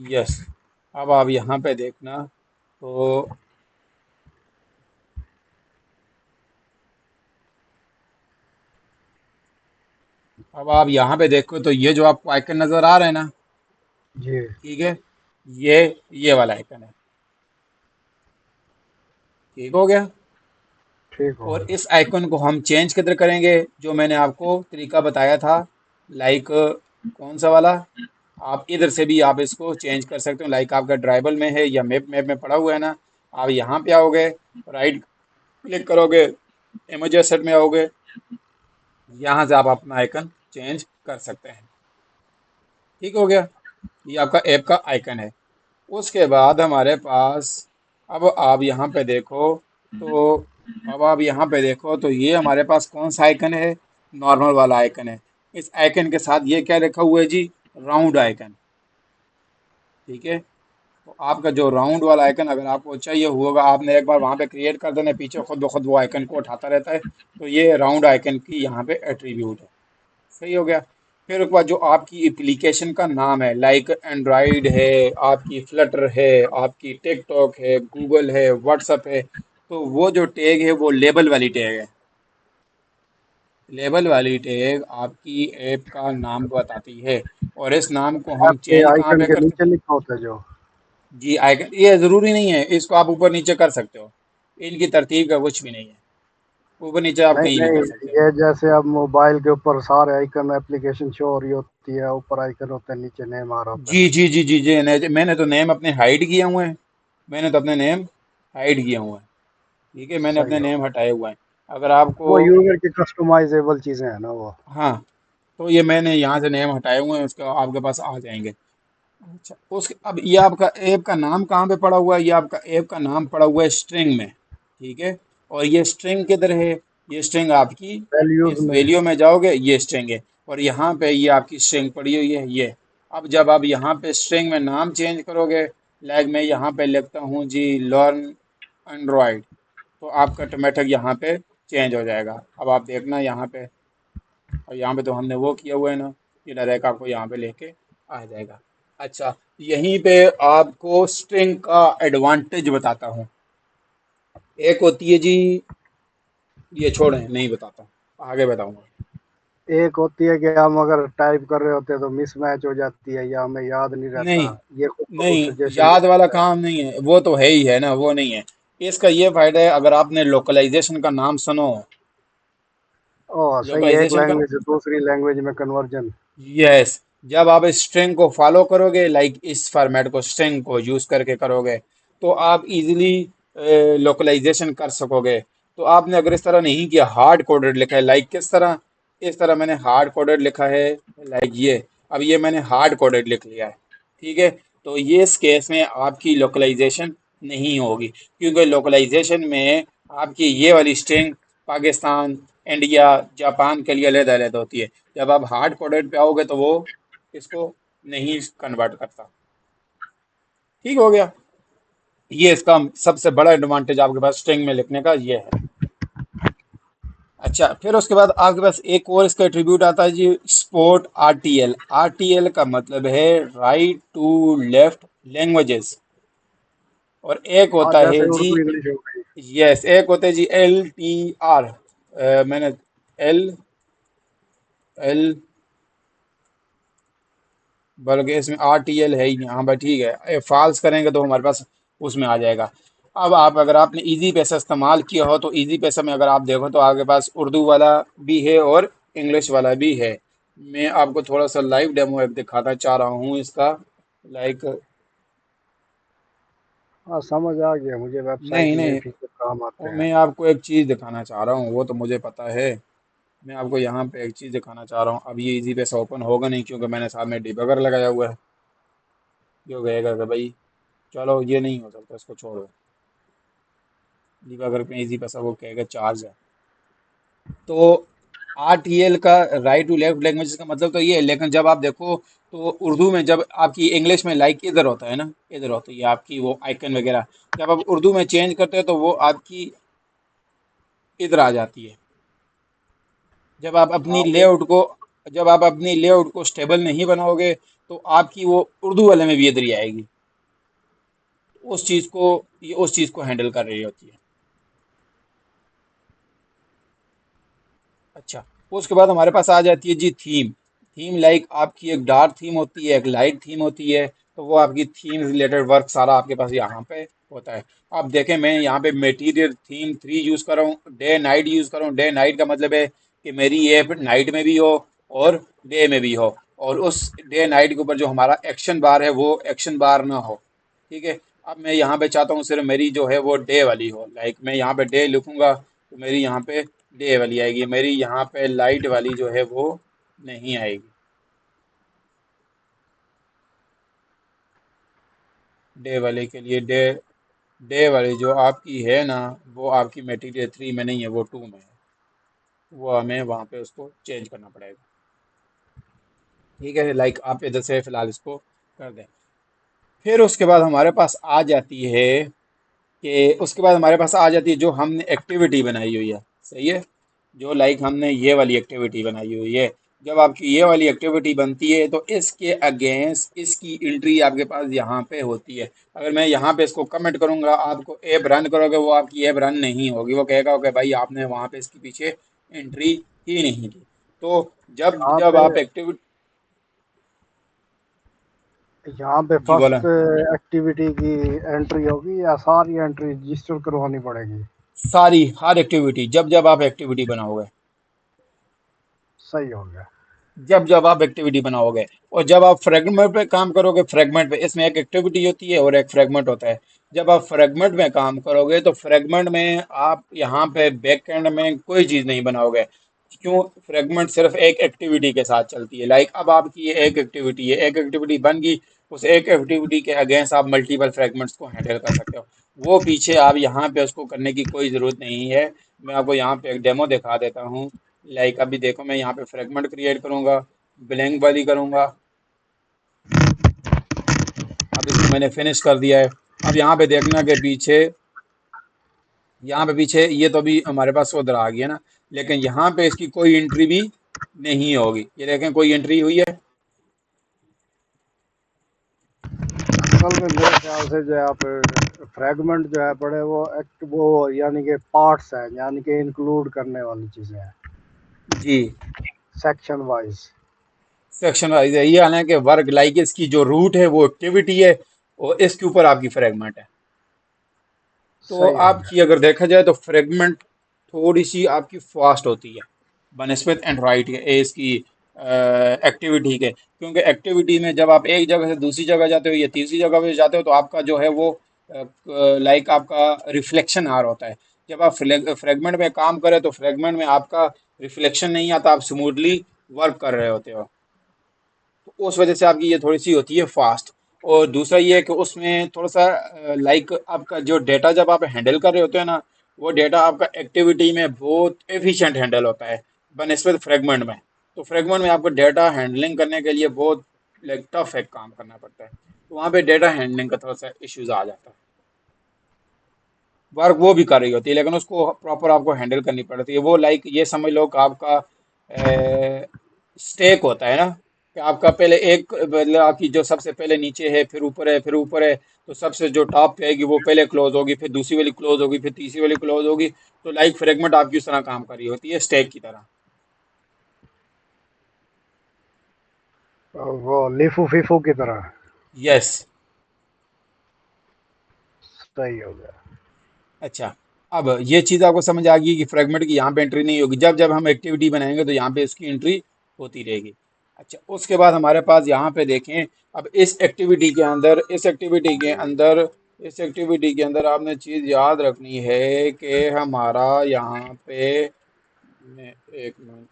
यस, अब आप यहाँ पे देखना, तो अब आप यहाँ पे देखो तो ये जो आपको आइकन नज़र आ रहा है ना, जी। ठीक है, ये ये वाला आइकन है। ठीक हो गया। ठीक हो और गया। इस आइकन को हम चेंज किधर करेंगे, जो मैंने आपको तरीका बताया था, लाइक कौन सा वाला, आप इधर से भी आप इसको चेंज कर सकते हो। लाइक आपका ड्राइवल में है या मैप मैप में पड़ा हुआ है ना, आप यहाँ पे आओगे, राइट क्लिक करोगे, इमेज सेट में आओगे, यहाँ से आप अपना आइकन चेंज कर सकते हैं। ठीक हो गया, ये आपका ऐप का आइकन है। उसके बाद हमारे पास, अब आप यहाँ पे देखो, तो अब आप यहाँ पे देखो तो ये हमारे पास कौन सा आइकन है, नॉर्मल वाला आइकन है। इस आइकन के साथ ये क्या लिखा हुआ है जी, राउंड आइकन। ठीक है, तो आपका जो राउंड वाला आइकन अगर आपको चाहिए होगा, आपने एक बार वहाँ पे क्रिएट कर देना, पीछे खुद ब खुद वो आइकन को उठाता रहता है। तो ये राउंड आइकन की यहाँ पे एट्रीब्यूट है। सही हो गया। फिर उसके बाद जो आपकी एप्लीकेशन का नाम है, लाइक एंड्रॉइड है, आपकी फ्लटर है, आपकी टिकटॉक है, गूगल है, व्हाट्सअप है, तो वो जो टैग है वो लेबल वाली टैग है। लेबल वाली टैग आपकी ऐप का नाम बताती है। और इस नाम को हम आपके चेंज कहाँ आइकन पे के करते हैं। नीचे लिखा होता है जो। जी, आइकन ये ज़रूरी नहीं है, इसको आप ऊपर नीचे कर सकते हो। इनकी तरतीब का कुछ भी नहीं है, ऊपर नीचे आप नहीं कहीं भी नहीं, कर सकते हो। ये जैसे अब मोबाइल के ऊपर सारे आइकन एप्लीकेशन शो हो रही होती है, ऊपर आइकन होता है, नीचे नेम आ रहा होता जी है। जी जी जी जी, मैंने तो नेम अपने हाइड किए हुए हैं। मैंने तो अपने नेम हाइड किए हुए हैं। ठीक है, मैंने सही अपने हो। नेम हटाए हुए हैं। अगर आपको, वो यूजर की कस्टमाइजेबल चीजें हैं ना वो। हाँ, तो ये मैंने यहाँ से नेम हटाए हुए हैं, उसके आपके पास आ जाएंगे। अच्छा, उसके अब ये आपका ऐप का नाम कहाँ पे पड़ा हुआ है? ये आपका ऐप का नाम पड़ा हुआ है स्ट्रिंग में, ठीक है। और ये स्ट्रिंग किधर है? ये स्ट्रिंग आपकी वैल्यूज इफ में। वैल्यू में जाओगे, ये स्ट्रिंग है। और यहाँ पे ये आपकी स्ट्रिंग पड़ी हुई है ये। अब जब आप यहाँ पे स्ट्रिंग में नाम चेंज करोगे, लाइक मैं यहाँ पे लिखता हूँ जी लर्न एंड्रॉयड, तो आपका ऑटोमेटिक यहाँ पे चेंज हो जाएगा। अब आप देखना यहाँ पे, और यहाँ पे तो हमने वो किया हुआ है ना, ये डायरेक्ट आपको यहाँ पे लेके आ जाएगा। अच्छा, यहीं पे आपको स्ट्रिंग का एडवांटेज बताता हूँ। एक होती है जी, ये छोड़ें, नहीं बताता, आगे बताऊंगा। एक होती है कि हम अगर टाइप कर रहे होते हैं तो मिसमैच हो जाती है या हमें याद नहीं रहता। नहीं, ये खुद ब खुद नहीं, सजेशन दे याद वाला देता है। काम नहीं है, वो तो है ही है ना, वो नहीं है। इसका ये फायदा है, अगर आपने लोकलाइजेशन का नाम सुनो, ओह सही है, एक लोकलाइजेशन का, लैंग्वेज से दूसरी लैंग्वेज में कन्वर्जन। यस, जब आप स्ट्रिंग को फॉलो करोगे, लाइक इस फॉर्मेट को स्ट्रिंग को यूज करके करोगे, तो आप इजीली लोकलाइजेशन कर सकोगे। तो आपने अगर इस तरह नहीं किया, हार्ड कोडेड लिखा है, लाइक किस तरह, इस तरह मैंने हार्ड कोडेड लिखा है, लाइक ये, अब ये मैंने हार्ड कोडेड लिख लिया है, ठीक है। तो ये इस केस में आपकी लोकलाइजेशन नहीं होगी, क्योंकि लोकलाइजेशन में आपकी ये वाली स्ट्रिंग पाकिस्तान, इंडिया, जापान के लिए अलग अलग होती है। जब आप हार्ड कोडेड पे आओगे तो वो इसको नहीं कन्वर्ट करता। ठीक हो गया, ये इसका सबसे बड़ा एडवांटेज आपके पास स्ट्रिंग में लिखने का ये है। अच्छा, फिर उसके बाद आपके पास एक और इसका एट्रीब्यूट आता है जी, स्पोर्ट आरटीएल। आरटीएल का मतलब है राइट टू लेफ्ट लैंग्वेजेस। और एक हाँ होता है जैसे जी, उर्दू इंग्लिश हो गई। यस, एक होता है जी एल टी आर। मैंने एल एल, बल्कि इसमें आर टी एल है ही नहीं, हाँ भाई ठीक है, फॉल्स करेंगे तो हमारे पास उसमें आ जाएगा। अब आप, अगर आपने इजी पैसा इस्तेमाल किया हो, तो इजी पैसा में अगर आप देखो तो आपके पास उर्दू वाला भी है और इंग्लिश वाला भी है। मैं आपको थोड़ा सा लाइव डेमो ऐप दिखाना चाह रहा हूँ इसका, लाइक, हाँ समझ आ गया मुझे, वेबसाइट नहीं में ये नहीं, फीचर काम वो आते हैं। मैं आपको एक चीज़ दिखाना चाह रहा हूँ, वो तो मुझे पता है। मैं आपको यहाँ पे एक चीज़ दिखाना चाह रहा हूँ। अब ये इजी पैसा ओपन होगा नहीं, क्योंकि मैंने साथ में डिबगर लगाया हुआ है, जो कहेगा कि भाई चलो ये नहीं हो सकता, इसको छोड़ो। डिबगर पे इजी पैसा वो कहेगा चार्ज है। तो आरटीएल का राइट टू लेफ्ट लैंग्वेज का मतलब तो ये है, लेकिन जब आप देखो तो उर्दू में, जब आपकी इंग्लिश में लाइक इधर होता है ना, इधर होती है आपकी वो आइकन वगैरह, जब आप उर्दू में चेंज करते हो तो वो आपकी इधर आ जाती है। जब आप अपनी हाँ वो लेआउट को, जब आप अपनी लेआउट को स्टेबल नहीं बनाओगे, तो आपकी वो उर्दू वाले में भी इधर ही आएगी। उस चीज़ को, ये उस चीज़ को हैंडल कर रही होती है। अच्छा, उसके बाद हमारे पास आ जाती है जी थीम। थीम लाइक आपकी एक डार्क थीम होती है, एक लाइट थीम होती है। तो वो आपकी थीम रिलेटेड वर्क सारा आपके पास यहाँ पे होता है। आप देखें, मैं यहाँ पे मटेरियल थीम 3 यूज़ कर रहा हूँ, डे नाइट यूज़ कर रहा हूँ। डे नाइट का मतलब है कि मेरी ऐप नाइट में भी हो और डे में भी हो, और उस डे नाइट के ऊपर जो हमारा एक्शन बार है वो एक्शन बार ना हो, ठीक है। अब मैं यहाँ पे चाहता हूँ सिर्फ मेरी जो है वो डे वाली हो, लाइक मैं यहाँ पे डे लिखूंगा तो मेरी यहाँ पे डे वाली आएगी, मेरी यहाँ पे लाइट वाली जो है वो नहीं आएगी। डे वाले के लिए डे, डे वाली जो आपकी है ना, वो आपकी मटेरियल 3 में नहीं है, वो 2 में है। वो हमें वहाँ पे उसको चेंज करना पड़ेगा, ठीक है। लाइक आप इधर से फिलहाल इसको कर दें। फिर उसके बाद हमारे पास आ जाती है, कि उसके बाद हमारे पास आ जाती है जो हमने एक्टिविटी बनाई हुई है, सही है। जो लाइक हमने ये वाली एक्टिविटी बनाई हुई है, जब आपकी ये वाली एक्टिविटी बनती है तो इसके अगेंस्ट इसकी एंट्री आपके पास यहाँ पे होती है। अगर मैं यहाँ पे इसको कमेंट करूँगा, आपको ऐप रन करोगे, वो आपकी ऐप रन नहीं होगी, वो कहेगा कि भाई आपने वहाँ पे इसके पीछे एंट्री ही नहीं की। तो जब यहाँ जब पे आप एक्टिविटी, यहाँ पे जी बोला, फर्स्ट एक्टिविटी की एंट्री होगी या सारी एंट्री रजिस्टर करवानी पड़ेगी? सारी हर एक्टिविटी, जब जब आप एक्टिविटी बनाओगे। सही हो गया। जब जब आप एक्टिविटी बनाओगे, और जब आप फ्रेगमेंट पे काम करोगे, फ्रेगमेंट पे इसमें एक एक्टिविटी होती है और एक फ्रेगमेंट होता है। जब आप फ्रेगमेंट में काम करोगे तो फ्रेगमेंट में आप यहाँ पे बैक एंड में कोई चीज़ नहीं बनाओगे। क्यों? फ्रेगमेंट सिर्फ एक एक्टिविटी के साथ चलती है। लाइक अब आपकी ये एक एक्टिविटी है, एक एक्टिविटी बन गई, उस एक एक्टिविटी के अगेंस्ट आप मल्टीपल फ्रेगमेंट्स को हैंडल कर सकते हो। वो पीछे आप यहाँ पे उसको करने की कोई ज़रूरत नहीं है। मैं आपको यहाँ पे एक डेमो दिखा देता हूँ। लाइक अभी देखो, मैं यहाँ पे फ्रेगमेंट क्रिएट करूंगा, ब्लैंक वाली करूंगा। अब इसको मैंने फिनिश कर दिया है। अब यहाँ पे देखना कि पीछे, यहाँ पे पीछे ये तो अभी हमारे पास उधर आ गया ना, लेकिन यहाँ पे इसकी कोई एंट्री भी नहीं होगी। ये देखें, कोई एंट्री हुई है? असल में मेरे ख्याल से जो है आप फ्रेगमेंट जो है बड़े वो वो यानी कि पार्ट्स हैं, यानी कि इंक्लूड करने वाली चीज़ें हैं, जी, सेक्शन वाइज। सेक्शन वाइज है ये। हालांकि वर्क लाइक इसकी जो रूट है वो एक्टिविटी है, और इसके ऊपर आपकी फ्रेगमेंट है। तो सही हो आपकी गया। अगर देखा जाए तो फ्रेगमेंट थोड़ी सी आपकी फास्ट होती है बनस्पत एंड राइट के इसकी एक्टिविटी के। क्योंकि एक्टिविटी में जब आप एक जगह से दूसरी जगह जाते हो या तीसरी जगह पे जाते हो तो आपका जो है वो लाइक आपका रिफ्लेक्शन आ रहा होता है। जब आप फ्रेगमेंट में काम करें तो फ्रेगमेंट में आपका रिफ्लेक्शन नहीं आता, आप स्मूथली वर्क कर रहे होते हो। तो उस वजह से आपकी ये थोड़ी सी होती है फास्ट। और दूसरा ये है कि उसमें थोड़ा सा लाइक आपका जो डेटा जब आप हैंडल कर रहे होते हैं ना, वो डेटा आपका एक्टिविटी में बहुत एफिशिएंट हैंडल होता है बनस्पत फ्रेगमेंट में। तो फ्रेगमेंट में आपको डेटा हैंडलिंग करने के लिए बहुत लाइक टफ है काम करना पड़ता है। तो वहाँ पे डेटा हैंडलिंग का थोड़ा सा इश्यूज आ जाता है। वर्क वो भी कर रही होती है लेकिन उसको प्रॉपर आपको हैंडल करनी पड़ती है। वो लाइक ये समझ लो कि आपका स्टेक होता है ना, कि आपका पहले एक मतलब आपकी जो सबसे पहले नीचे है, फिर ऊपर है, फिर ऊपर है। तो सबसे जो टॉप पे आएगी वो पहले क्लोज होगी, फिर दूसरी वाली क्लोज होगी, फिर तीसरी वाली क्लोज होगी। तो लाइक फ्रेगमेंट आपकी उस तरह काम कर रही होती है, स्टेक की तरह। वो लीफू फीफू की तरह। यस। सही हो गया। अच्छा, अब ये चीज़ आपको समझ आ गई कि फ्रेगमेंट की यहाँ पे एंट्री नहीं होगी। जब जब हम एक्टिविटी बनाएंगे तो यहाँ पे इसकी एंट्री होती रहेगी। अच्छा, उसके बाद हमारे पास यहाँ पे देखें, अब इस एक्टिविटी के अंदर आपने चीज़ याद रखनी है कि हमारा यहाँ पे, एक मिनट।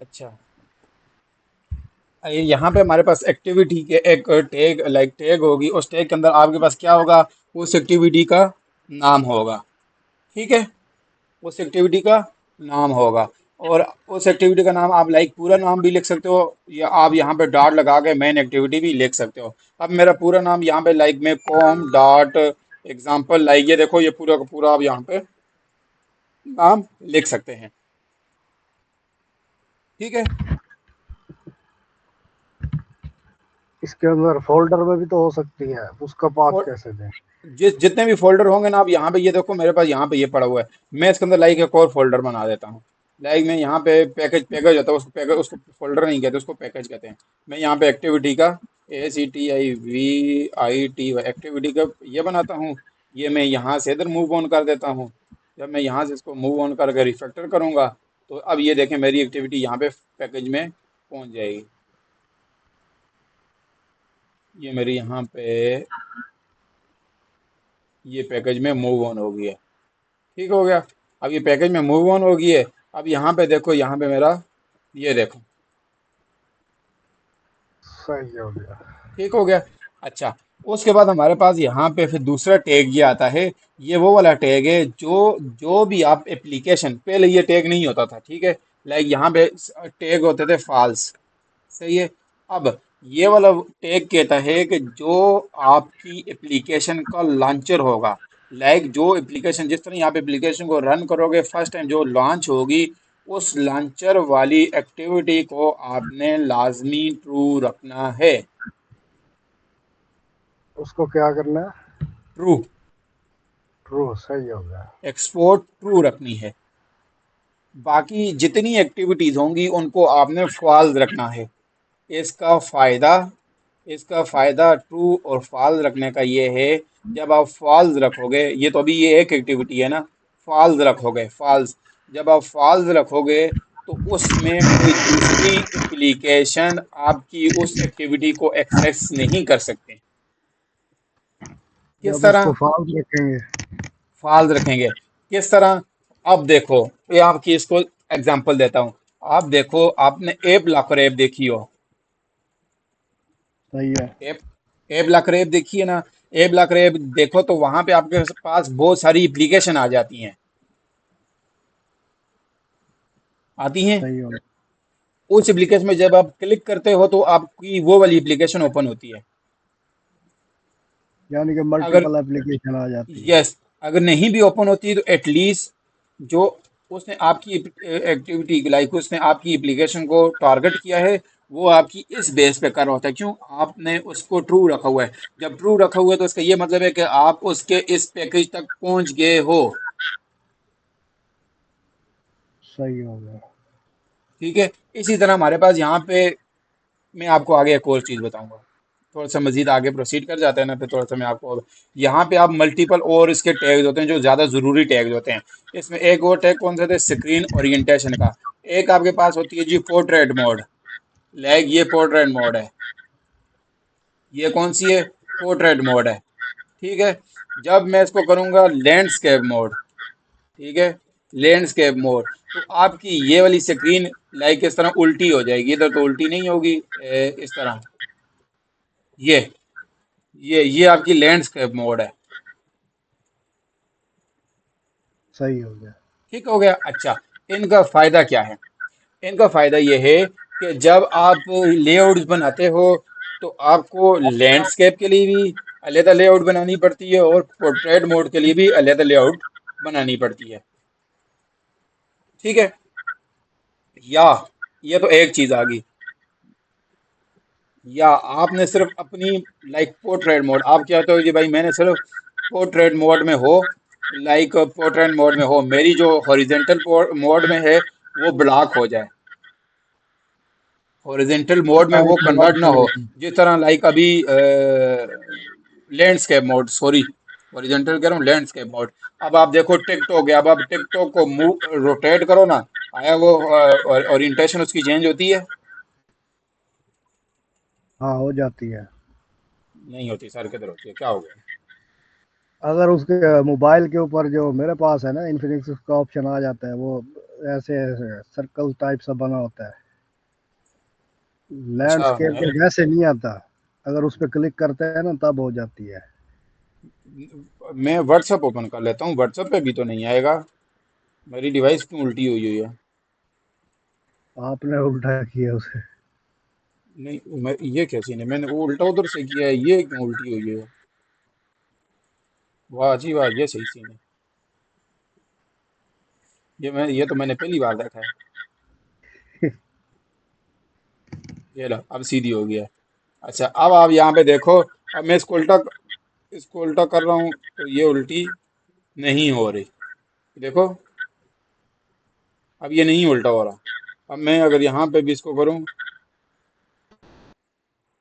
अच्छा, यहाँ पे हमारे पास एक्टिविटी के एक टैग लाइक टैग होगी। उस टैग के अंदर आपके पास क्या होगा? उस एक्टिविटी का नाम होगा। ठीक है, उस एक्टिविटी का नाम होगा। और उस एक्टिविटी का नाम आप लाइक पूरा नाम भी लिख सकते हो, या आप यहाँ पे डॉट लगा के मेन एक्टिविटी भी लिख सकते हो। अब मेरा पूरा नाम यहाँ पे लाइक मैं कॉम डॉट एग्जाम्पल, लाइक ये देखो, ये पूरा का पूरा आप यहाँ पे नाम लिख सकते हैं। ठीक है। इसके अंदर फोल्डर में भी तो हो सकती है, उसका पाथ और कैसे दें? जितने भी फोल्डर होंगे ना, आप यहाँ पे ये देखो, मेरे पास यहाँ पे ये पड़ा हुआ है। मैं इसके अंदर लाइक एक और फोल्डर बना देता हूँ। लाइक मैं यहाँ पे पैकेज पैकेज होता है, उसको पैकेज, उसको फोल्डर नहीं कहते, उसको पैकेज कहते हैं। मैं यहाँ पे एक्टिविटी का ACTIVITY एक्टिविटी का ये बनाता हूँ। ये मैं यहाँ से इधर मूव ऑन कर देता हूँ। जब मैं यहाँ से इसको मूव ऑन करके रिफैक्टर करूँगा तो अब ये देखें, मेरी एक्टिविटी यहाँ पे पैकेज में पहुँच जाएगी। ये मेरी यहाँ पे ये पैकेज में मूव ऑन हो गया। ठीक हो गया। अब ये पैकेज में मूव ऑन हो गई है। अब यहाँ पे देखो, यहाँ पे मेरा ये देखो, सही हो गया। ठीक हो गया। अच्छा, उसके बाद हमारे पास यहाँ पे फिर दूसरा टैग ये आता है। ये वो वाला टैग है जो जो भी आप एप्लीकेशन, पहले ये टैग नहीं होता था। ठीक है, लाइक यहाँ पे टैग होते थे फॉल्स। सही है। अब ये वाला टैग कहता है कि जो आपकी एप्लीकेशन का लॉन्चर होगा, लाइक जो एप्लीकेशन, जिस तरह आप एप्लीकेशन को रन करोगे, फर्स्ट टाइम जो लॉन्च होगी, उस लॉन्चर वाली एक्टिविटी को आपने लाजमी ट्रू रखना है। उसको क्या करना है? ट्रू। ट्रू, सही हो गया। एक्सपोर्ट ट्रू रखनी है। बाकी जितनी एक्टिविटीज होंगी उनको आपने फॉल्स रखना है। इसका फायदा इसका फायदा ट्रू और फॉल्स रखने का ये है, जब आप फॉल्स रखोगे, ये तो अभी ये एक एक्टिविटी है ना, फॉल्स रखोगे, फॉल्स, जब आप फॉल्स रखोगे तो उसमें कोई दूसरी एप्लीकेशन आपकी उस एक्टिविटी को एक्सेस नहीं कर सकते। किस जब तरह उसको फाल्स रखेंगे। फॉल्स रखेंगे? किस तरह? अब देखो, ये आपकी इसको एग्जांपल देता हूँ। आप देखो, आपने एब लाकर ऐप देखी हो? सही है। एप एप लाकर ऐप देखी है ना? एप लाकर ऐप देखो तो वहां पे आपके पास बहुत सारी एप्लीकेशन आ जाती हैं, आती हैं। सही हो गया। उस एप्लीकेशन में जब आप क्लिक करते हो तो आपकी वो वाली एप्लीकेशन ओपन होती है। यानी कि अगर मल्टीपल एप्लीकेशन आ जाती है। यस, अगर नहीं भी ओपन होती तो एटलीस्ट जो उसने आपकी एक्टिविटी, लाइक उसने आपकी एप्लीकेशन को टारगेट किया है, वो आपकी इस बेस पे कर रहा होता है। क्यों? आपने उसको ट्रू रखा हुआ है। जब ट्रू रखा हुआ है तो इसका ये मतलब है कि आप उसके इस पैकेज तक पहुंच गए हो। सही हो गया। ठीक है। इसी तरह हमारे पास यहाँ पे, मैं आपको आगे एक और चीज़ बताऊंगा। थोड़ा सा मजीद आगे प्रोसीड कर जाते हैं ना, फिर थोड़ा सा मैं आपको, यहाँ पे आप मल्टीपल और इसके टैग्स होते हैं जो ज़्यादा ज़रूरी टैग्स होते हैं। इसमें एक और टैग कौन सा था? स्क्रीन ओरिएंटेशन का। एक आपके पास होती है जी पोर्ट्रेट मोड। लाइक ये पोर्ट्रेट मोड है। ये कौन सी है? पोर्ट्रेट मोड है। ठीक है। जब मैं इसको करूँगा लैंडस्केप मोड, ठीक है, लैंडस्केप मोड, तो आपकी ये वाली स्क्रीन लाइक इस तरह उल्टी हो जाएगी। इधर तो उल्टी नहीं होगी, इस तरह। ये ये आपकी लैंडस्केप मोड है। सही हो गया। ठीक हो गया। अच्छा, इनका फायदा क्या है? इनका फायदा ये है कि जब आप लेआउट्स बनाते हो तो आपको लैंडस्केप के लिए भी अलहदा लेआउट बनानी पड़ती है और पोर्ट्रेट मोड के लिए भी अलहदा लेआउट बनानी पड़ती है। ठीक है। या ये तो एक चीज आ गई। या आपने सिर्फ अपनी, लाइक पोर्ट्रेट मोड, आप चाहते हो कि भाई मैंने सिर्फ पोर्ट्रेट मोड में हो, लाइक पोर्ट्रेट मोड में हो, मेरी जो हॉरिजेंटल मोड में है वो ब्लॉक हो जाए, हॉरिजेंटल मोड में वो टाइम कन्वर्ट ना हो। वर्क। जिस तरह लाइक अभी लैंडस्केप मोड, सॉरी, हॉरिजेंटल कह रहा हूँ, लैंडस्केप मोड। अब आप देखो टिकटॉक है, अब आप टिकटॉक को मूव रोटेट करो ना, आया वो ओरिएंटेशन उसकी चेंज होती है? हाँ, हो जाती है। नहीं होती सर, किधर होती है? क्या हो गया? अगर उसके मोबाइल के ऊपर जो मेरे पास है ना इन्फिनिक्स, उसका ऑप्शन आ जाता है वो, ऐसे सर्कल टाइप सा बना होता है। अच्छा, लैंडस्केप के वैसे नहीं आता। अगर उस पर क्लिक करते हैं ना तब हो जाती है। मैं व्हाट्सएप ओपन कर लेता हूँ, व्हाट्सएप पे भी तो नहीं आएगा। मेरी डिवाइस क्यों उल्टी हुई हुई है? आपने उल्टा किया उसे। नहीं, ये कैसी नहीं, मैंने वो उल्टा उधर से किया है, ये क्यों उल्टी हुई है? वाह जी वाह, ये सही सीन है। ये तो मैंने पहली बार देखा है। ये लो, अब सीधी हो गया है। अच्छा, अब आप यहाँ पे देखो, अब मैं इसको उल्टा कर रहा हूँ तो ये उल्टी नहीं हो रही। देखो, अब ये नहीं उल्टा हो रहा। अब मैं अगर यहाँ पे भी इसको करूँ,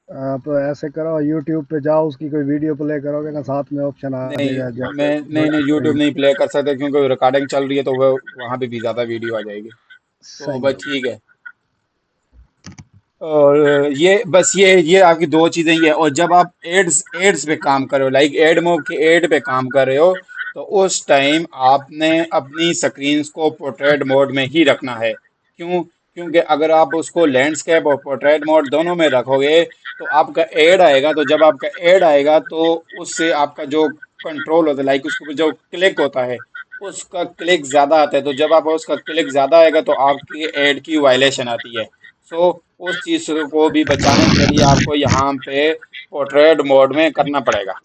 आप ऐसे करो, यूट्यूब पे जाओ, उसकी कोई वीडियो प्ले करोगे ना, साथ में ऑप्शन आ नहीं, जाएगा मैं जैसे नहीं बड़ी नहीं, यूट्यूब स्क्रीन। नहीं प्ले कर सकता क्योंकि रिकॉर्डिंग चल रही है, तो वो वहाँ पे भी ज़्यादा वीडियो आ जाएगी। तो सही बस हो ठीक है। और ये बस ये आपकी दो चीजें ये, और जब आप एड्स एड्स पे काम कर रहे हो, लाइक एड मूव के एड पे काम कर रहे हो, तो उस टाइम आपने अपनी स्क्रीन्स को पोर्ट्रेट मोड में ही रखना है। क्यों? क्योंकि अगर आप उसको लैंडस्केप और पोर्ट्रेट मोड दोनों में रखोगे तो आपका एड आएगा, तो जब आपका एड आएगा तो उससे आपका जो कंट्रोल होता है, लाइक उसको जो क्लिक होता है, उसका क्लिक ज्यादा आता है। तो जब आप उसका क्लिक ज्यादा आएगा तो आपकी एड की वायलेशन आती है। सो उस चीज को भी बचाने के लिए आपको यहाँ पे पोर्ट्रेट मोड में करना पड़ेगा।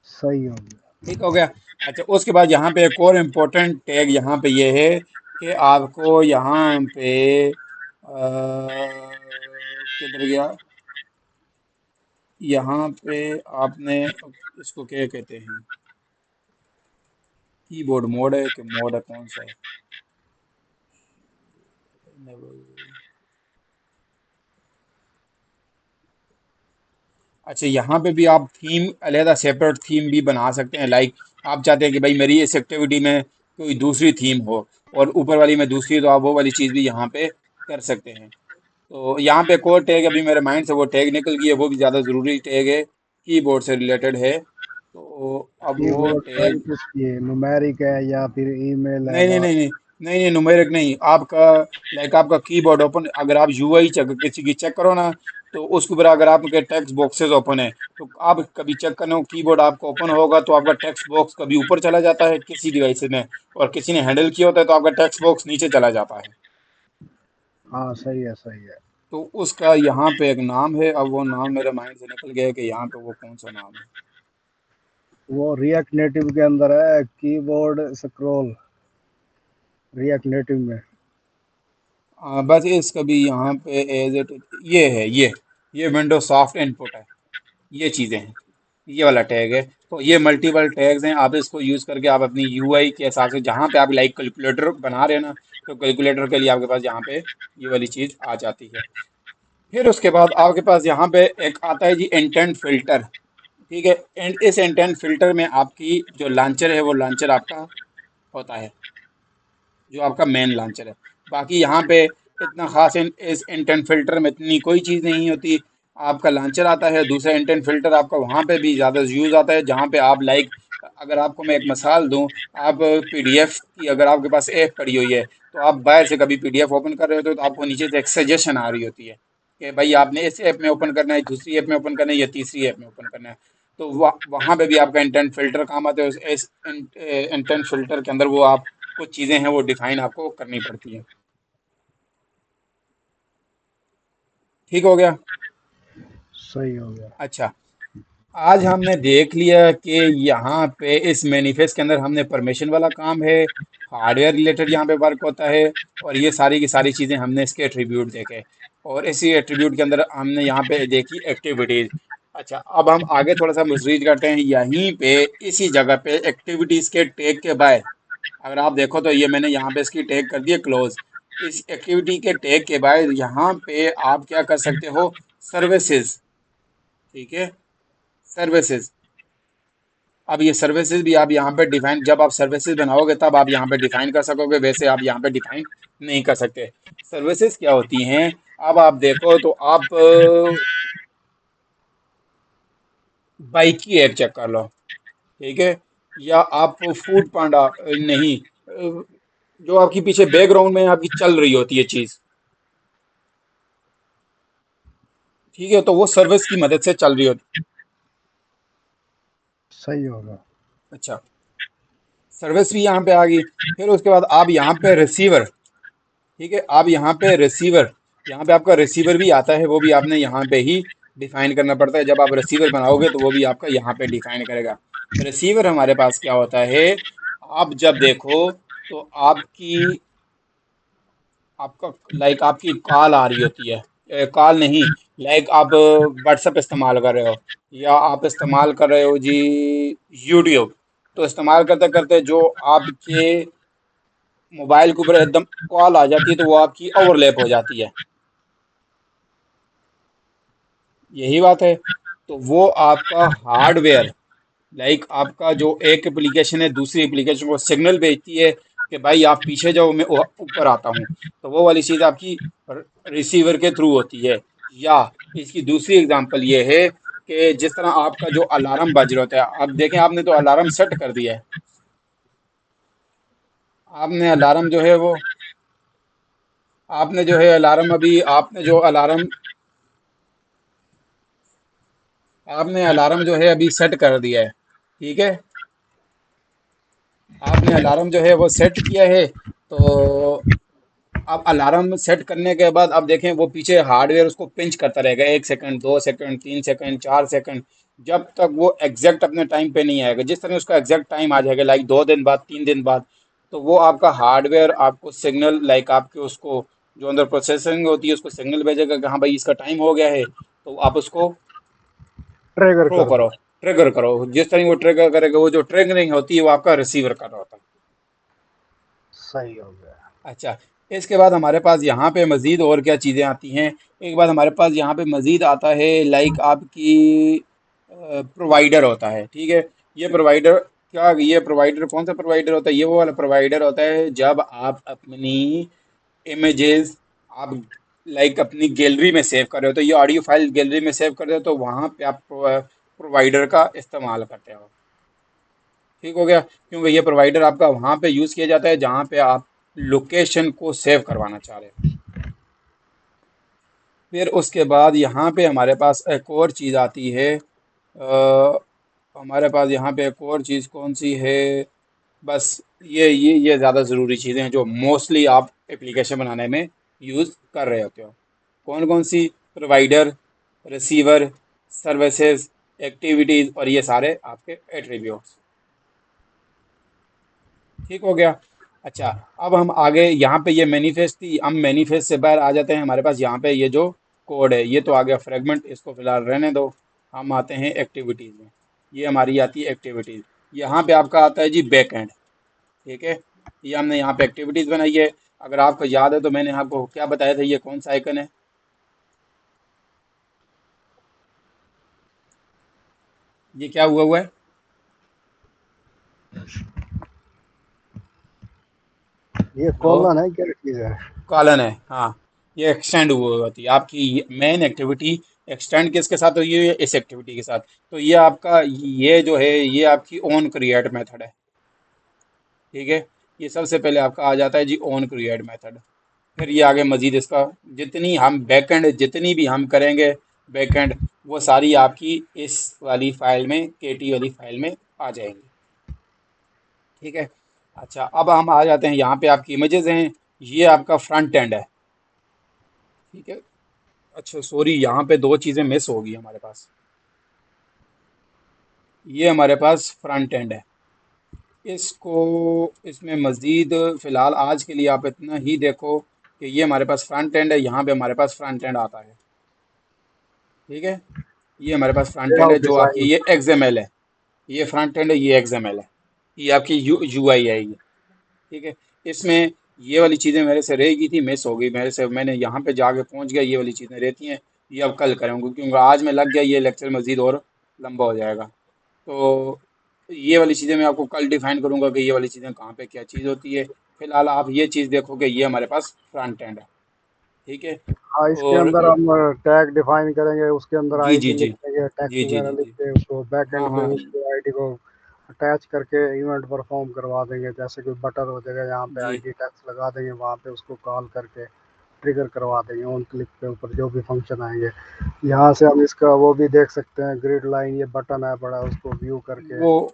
सही हो गया। ठीक हो गया। अच्छा, उसके बाद यहाँ पे एक और इम्पोर्टेंट टैग यहाँ पे ये है कि आपको यहाँ पे किधर गया, यहाँ पे आपने इसको क्या कहते हैं, कीबोर्ड मोड है कि मोड है, कौन सा है? अच्छा, यहाँ पे भी आप थीम अलहदा सेपरेट थीम भी बना सकते हैं। लाइक आप चाहते हैं कि भाई मेरी इस एक्टिविटी में कोई दूसरी थीम हो और ऊपर वाली में दूसरी, तो आप वो वाली चीज़ भी यहाँ पे कर सकते हैं। तो यहाँ पे एक और टैग अभी मेरे माइंड से वो टैग निकल गई है, वो भी ज़्यादा ज़रूरी टैग है, कीबोर्ड से रिलेटेड है। तो अब वो कीबोर्ड टाइप टैग, किसकी है, न्यूमेरिक है या फिर ईमेल है नहीं नहीं बात? नहीं नहीं, नहीं नहीं न्यूमेरिक नहीं आपका। लाइक आपका कीबोर्ड ओपन, अगर आप यूआई चेक किसी की चेक करो ना, तो उसके ऊपर अगर आपके टेक्स्ट बॉक्सेस ओपन है, तो आप कभी चेक करना, कीबोर्ड आपका ओपन होगा तो आपका टेक्स्ट बॉक्स कभी ऊपर चला जाता है किसी डिवाइस में, और किसी ने हैंडल किया होता है तो आपका टेक्स्ट बॉक्स नीचे चला जाता है। हाँ सही है सही है। तो उसका यहाँ पे एक नाम है, अब वो नाम मेरे माइंड से निकल गया है कि यहाँ पे वो कौन सा नाम है। वो रिएक्ट नेटिव के अंदर है, कीबोर्ड स्क्रॉल, रिएक्ट नेटिव में। बस इसका भी यहाँ पे एज इट, ये है, ये विंडो सॉफ्ट इनपुट है, ये चीज़ें हैं, ये वाला टैग है। तो ये मल्टीपल टैग्स हैं, आप इसको यूज़ करके आप अपनी यूआई के हिसाब से जहाँ पे आप लाइक कैलकुलेटर बना रहे हैं ना, तो कैलकुलेटर के लिए आपके पास यहाँ पे ये वाली चीज़ आ जाती है। फिर उसके बाद आपके पास यहाँ पे एक आता है जी इंटेंट फिल्टर। ठीक है, एंड इस इंटेंट फिल्टर में आपकी जो लॉन्चर है वो लॉन्चर आपका होता है, जो आपका मेन लॉन्चर है। बाकी यहाँ पे इतना खास इस इंटेंट फिल्टर में इतनी कोई चीज़ नहीं होती। आपका लॉन्चर आता है, दूसरा इंटेंट फिल्टर आपका वहाँ पे भी ज़्यादा यूज़ आता है, जहाँ पे आप लाइक, अगर आपको मैं एक मिसाल दूँ, आप पीडीएफ की अगर आपके पास ऐप पड़ी हुई है, तो आप बाहर से कभी पीडीएफ ओपन कर रहे होते हो तो आपको नीचे से एक सजेशन आ रही होती है कि भाई आपने इस ऐप में ओपन करना है, दूसरी ऐप में ओपन करना है या तीसरी ऐप में ओपन करना है। तो वहाँ पे भी आपका इंटेंट फिल्टर काम आता है। इस इंटेंट फिल्टर के अंदर वो आप कुछ चीज़ें हैं वो डिफाइन आपको करनी पड़ती हैं। ठीक हो गया। सही हो गया। अच्छा, आज हमने देख लिया कि यहाँ पे इस मैनिफेस्ट के अंदर हमने परमिशन वाला काम है, हार्डवेयर रिलेटेड यहाँ पे वर्क होता है, और ये सारी की सारी चीज़ें हमने इसके एट्रीब्यूट देखे, और इसी एट्रीब्यूट के अंदर हमने यहाँ पे देखी एक्टिविटीज़। अच्छा, अब हम आगे थोड़ा सा मजरीज करते हैं, यहीं पे इसी जगह पे एक्टिविटीज़ के टैग के बाद अगर आप देखो तो ये मैंने यहाँ पे इसकी टैग कर दी है क्लोज। इस एक्टिविटी के टैग के बाद यहाँ पे आप क्या कर सकते हो, सर्विसेज। ठीक है, सर्विसेज। अब ये सर्विसेज भी आप यहाँ पे डिफाइन, जब आप सर्विसेज बनाओगे तब आप यहाँ पे डिफाइन कर सकोगे, वैसे आप यहाँ पे डिफाइन नहीं कर सकते। सर्विसेज क्या होती हैं, अब आप देखो तो आप बाइक की ऐप चेक कर लो। ठीक है, या आप फूड पांडा, नहीं, जो आपकी पीछे बैकग्राउंड में आपकी चल रही होती है चीज, ठीक है, तो वो सर्विस की मदद से चल रही होती। सही होगा। अच्छा, सर्विस भी यहाँ पे आ गई। फिर उसके बाद आप यहाँ पे रिसीवर, ठीक है, आप यहाँ पे रिसीवर, यहाँ पे आपका रिसीवर भी आता है, वो भी आपने यहाँ पे ही डिफाइन करना पड़ता है। जब आप रिसीवर बनाओगे तो वो भी आपका यहाँ पे डिफाइन करेगा। रिसीवर हमारे पास क्या होता है, आप जब देखो तो आपकी, आपका लाइक आपकी कॉल आ रही होती है, कॉल नहीं, लाइक आप व्हाट्सएप इस्तेमाल कर रहे हो, या आप इस्तेमाल कर रहे हो जी यूट्यूब, तो इस्तेमाल करते करते जो आपके मोबाइल के ऊपर एकदम कॉल आ जाती है तो वो आपकी ओवरलैप हो जाती है। यही बात है। तो वो आपका हार्डवेयर, लाइक आपका जो एक एप्लीकेशन है दूसरी एप्लीकेशन को सिग्नल भेजती है कि भाई आप पीछे जाओ, मैं ऊपर आता हूँ, तो वो वाली चीज़ आपकी रिसीवर के थ्रू होती है। या इसकी दूसरी एग्जांपल ये है कि जिस तरह आपका जो अलार्म बज रहा होता है, अब देखें आपने तो अलार्म सेट कर दिया है, आपने अलार्म जो है वो, आपने जो है अलार्म अभी, आपने जो अलार्म, आपने अलार्म जो है अभी सेट कर दिया है। ठीक है, आपने अलार्म जो है वो सेट किया है, तो अब अलार्म सेट करने के बाद अब देखें वो पीछे हार्डवेयर उसको पिंच करता रहेगा, 1 सेकंड, 2 सेकंड, 3 सेकंड, 4 सेकंड, जब तक वो एग्जैक्ट अपने टाइम पे नहीं आएगा। जिस तरह उसका एग्जैक्ट टाइम आ जाएगा, लाइक 2 दिन बाद, 3 दिन बाद, तो वो आपका हार्डवेयर आपको सिग्नल, लाइक आपके उसको जो अंदर प्रोसेसिंग होती है उसको सिग्नल भेजेगा कि हाँ भाई इसका टाइम हो गया है, तो आप उसको ट्रिगर थ्रो कर करो, दो। ट्रिगर करो। जिस तरह वो ट्रिगर करेगा, वो जो ट्रिगरिंग होती है वो आपका रिसीवर कर रहा होता है। सही हो गया। अच्छा, इसके बाद हमारे पास यहाँ पे मज़ीद और क्या चीज़ें आती हैं। एक बात हमारे पास यहाँ पे मज़ीद आता है, लाइक आपकी प्रोवाइडर होता है, ठीक है। ये प्रोवाइडर क्या, ये प्रोवाइडर कौन सा प्रोवाइडर होता है? ये वो वाला प्रोवाइडर होता है जब आप अपनी इमेजेस, आप लाइक अपनी गैलरी में सेव कर रहे हो, तो ये ऑडियो फाइल गैलरी में सेव कर रहे हो, तो वहाँ पे आप प्रोवाइडर का इस्तेमाल करते हो। ठीक हो गया, क्योंकि ये प्रोवाइडर आपका वहाँ पे यूज़ किया जाता है जहाँ पे आप लोकेशन को सेव करवाना चाह रहे हो। फिर उसके बाद यहाँ पे हमारे पास एक और चीज़ आती है। हमारे पास यहाँ पे एक और चीज़ कौन सी है? बस ये ज़्यादा ज़रूरी चीज़ें हैं जो मोस्टली आप एप्लीकेशन बनाने में यूज़ कर रहे होते हो। कौन कौन सी? प्रोवाइडर, रिसीवर, सर्विसेज, एक्टिविटीज़, और ये सारे आपके एट्रीब्यूट्स। ठीक हो गया। अच्छा, अब हम आगे यहाँ पे ये मैनिफेस्ट थी, हम मैनिफेस्ट से बाहर आ जाते हैं। हमारे पास यहाँ पे ये जो कोड है ये तो आ गया फ्रेगमेंट, इसको फिलहाल रहने दो। हम आते हैं एक्टिविटीज़ में। ये हमारी आती है एक्टिविटीज़। यहाँ पे आपका आता है जी बैक एंड। ठीक है, ये हमने यहाँ पे एक्टिविटीज़ बनाई है। अगर आपको याद है तो मैंने आपको क्या बताया था, ये कौन सा आइकन है? ये क्या हुआ हुआ है? ये हेलो, कॉलन है, क्या चीज है? कॉलन है, हाँ। ये एक्सटेंड हुई होती है आपकी मेन एक्टिविटी। एक्सटेंड किसके साथ हुई है? इस एक्टिविटी के साथ। तो ये आपका, ये जो है ये आपकी ओन क्रिएट मेथड है। ठीक है, ये सबसे पहले आपका आ जाता है जी ओन क्रिएट मेथड। फिर ये आगे मजीद इसका जितनी हम बैकएंड, जितनी भी हम करेंगे बैकएंड, वो सारी आपकी इस वाली फाइल में, केटी वाली फाइल में आ जाएंगी। ठीक है। अच्छा, अब हम आ जाते हैं यहाँ पे आपकी इमेजेस हैं। ये आपका फ्रंट एंड है। ठीक है। अच्छा सॉरी, यहाँ पे दो चीज़ें मिस होगी हमारे पास। ये हमारे पास फ्रंट एंड है। इसको, इसमें मज़ीद फ़िलहाल आज के लिए आप इतना ही देखो कि ये हमारे पास फ्रंट एंड है, यहाँ पे हमारे पास फ्रंट एंड आता है। ठीक है, ये हमारे पास फ्रंट एंड है लेआउट जो आपकी डिजाइन। ये एक्सएमएल है। ये फ्रंट एंड है, ये एक्सएमएल है। ये आपकी यूआई है ये। ठीक है, इसमें ये वाली चीज़ें मेरे से रह गई थी, मिस हो गई मेरे से, मैंने यहाँ पे जाके पहुँच गया, ये वाली चीज़ें रहती हैं। ये अब कल करूँगा क्योंकि आज मैं लग गया, ये लेक्चर मज़ीद और लंबा हो जाएगा। तो ये वाली चीज़ें मैं आपको कल डिफाइन करूँगा कि ये वाली चीज़ें कहाँ पे क्या चीज़ होती है। फिलहाल आप ये चीज़ देखो कि ये हमारे पास फ्रंट एंड है। ठीक है। हाँ, इसके और अंदर हम टैग डिफाइन करेंगे, उसके अंदर जी जी आईडी जी लिख देंगे, टेक्स्ट जी जी वगैरह जी लिख जी। के उसको बैक हाँ एंड पे हाँ उसको आईडी को अटैच करके इवेंट परफॉर्म करवा देंगे। जैसे कोई बटन हो जाएगा, यहाँ पे जी। आईडी टेक्स्ट लगा देंगे, वहाँ पे उसको कॉल करके ट्रिगर करवा देंगे। ऑन क्लिक के ऊपर जो भी फंक्शन आएंगे, यहाँ से हम इसका वो भी देख सकते हैं, ग्रिड लाइन ये बटन है बड़ा, उसको व्यू करके। वो,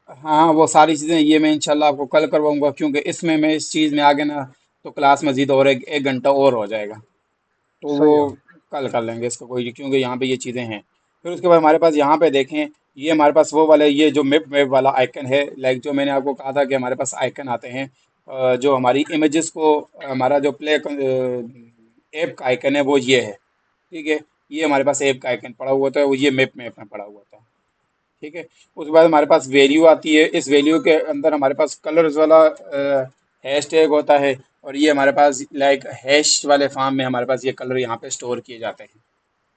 हाँ वो सारी चीज़ें ये मैं इंशाल्लाह आपको कल करवाऊंगा, क्योंकि इसमें मैं इस चीज़ में आगे ना तो क्लास मज़ीद और एक घंटा और हो जाएगा। तो वो सही हो। कल कर लेंगे इसका कोई, क्योंकि यहाँ पे ये चीज़ें हैं। फिर उसके बाद हमारे पास यहाँ पे देखें, ये हमारे पास वो वाला, ये जो मैप मैप वाला आइकन है, लाइक जो मैंने आपको कहा था कि हमारे पास आइकन आते हैं, जो हमारी इमेजेस को, हमारा जो प्ले ऐप का आइकन है वो ये है। ठीक है, ये हमारे पास ऐप का आइकन पड़ा हुआ होता है, वो ये मैप मैप में पड़ा हुआ होता है। ठीक है, उसके बाद हमारे पास वैल्यू आती है। इस वैल्यू के अंदर हमारे पास कलर्स वाला हैश टैग होता है, और ये हमारे पास लाइक हैश वाले फॉर्म में हमारे पास ये कलर यहाँ पे स्टोर किए जाते हैं।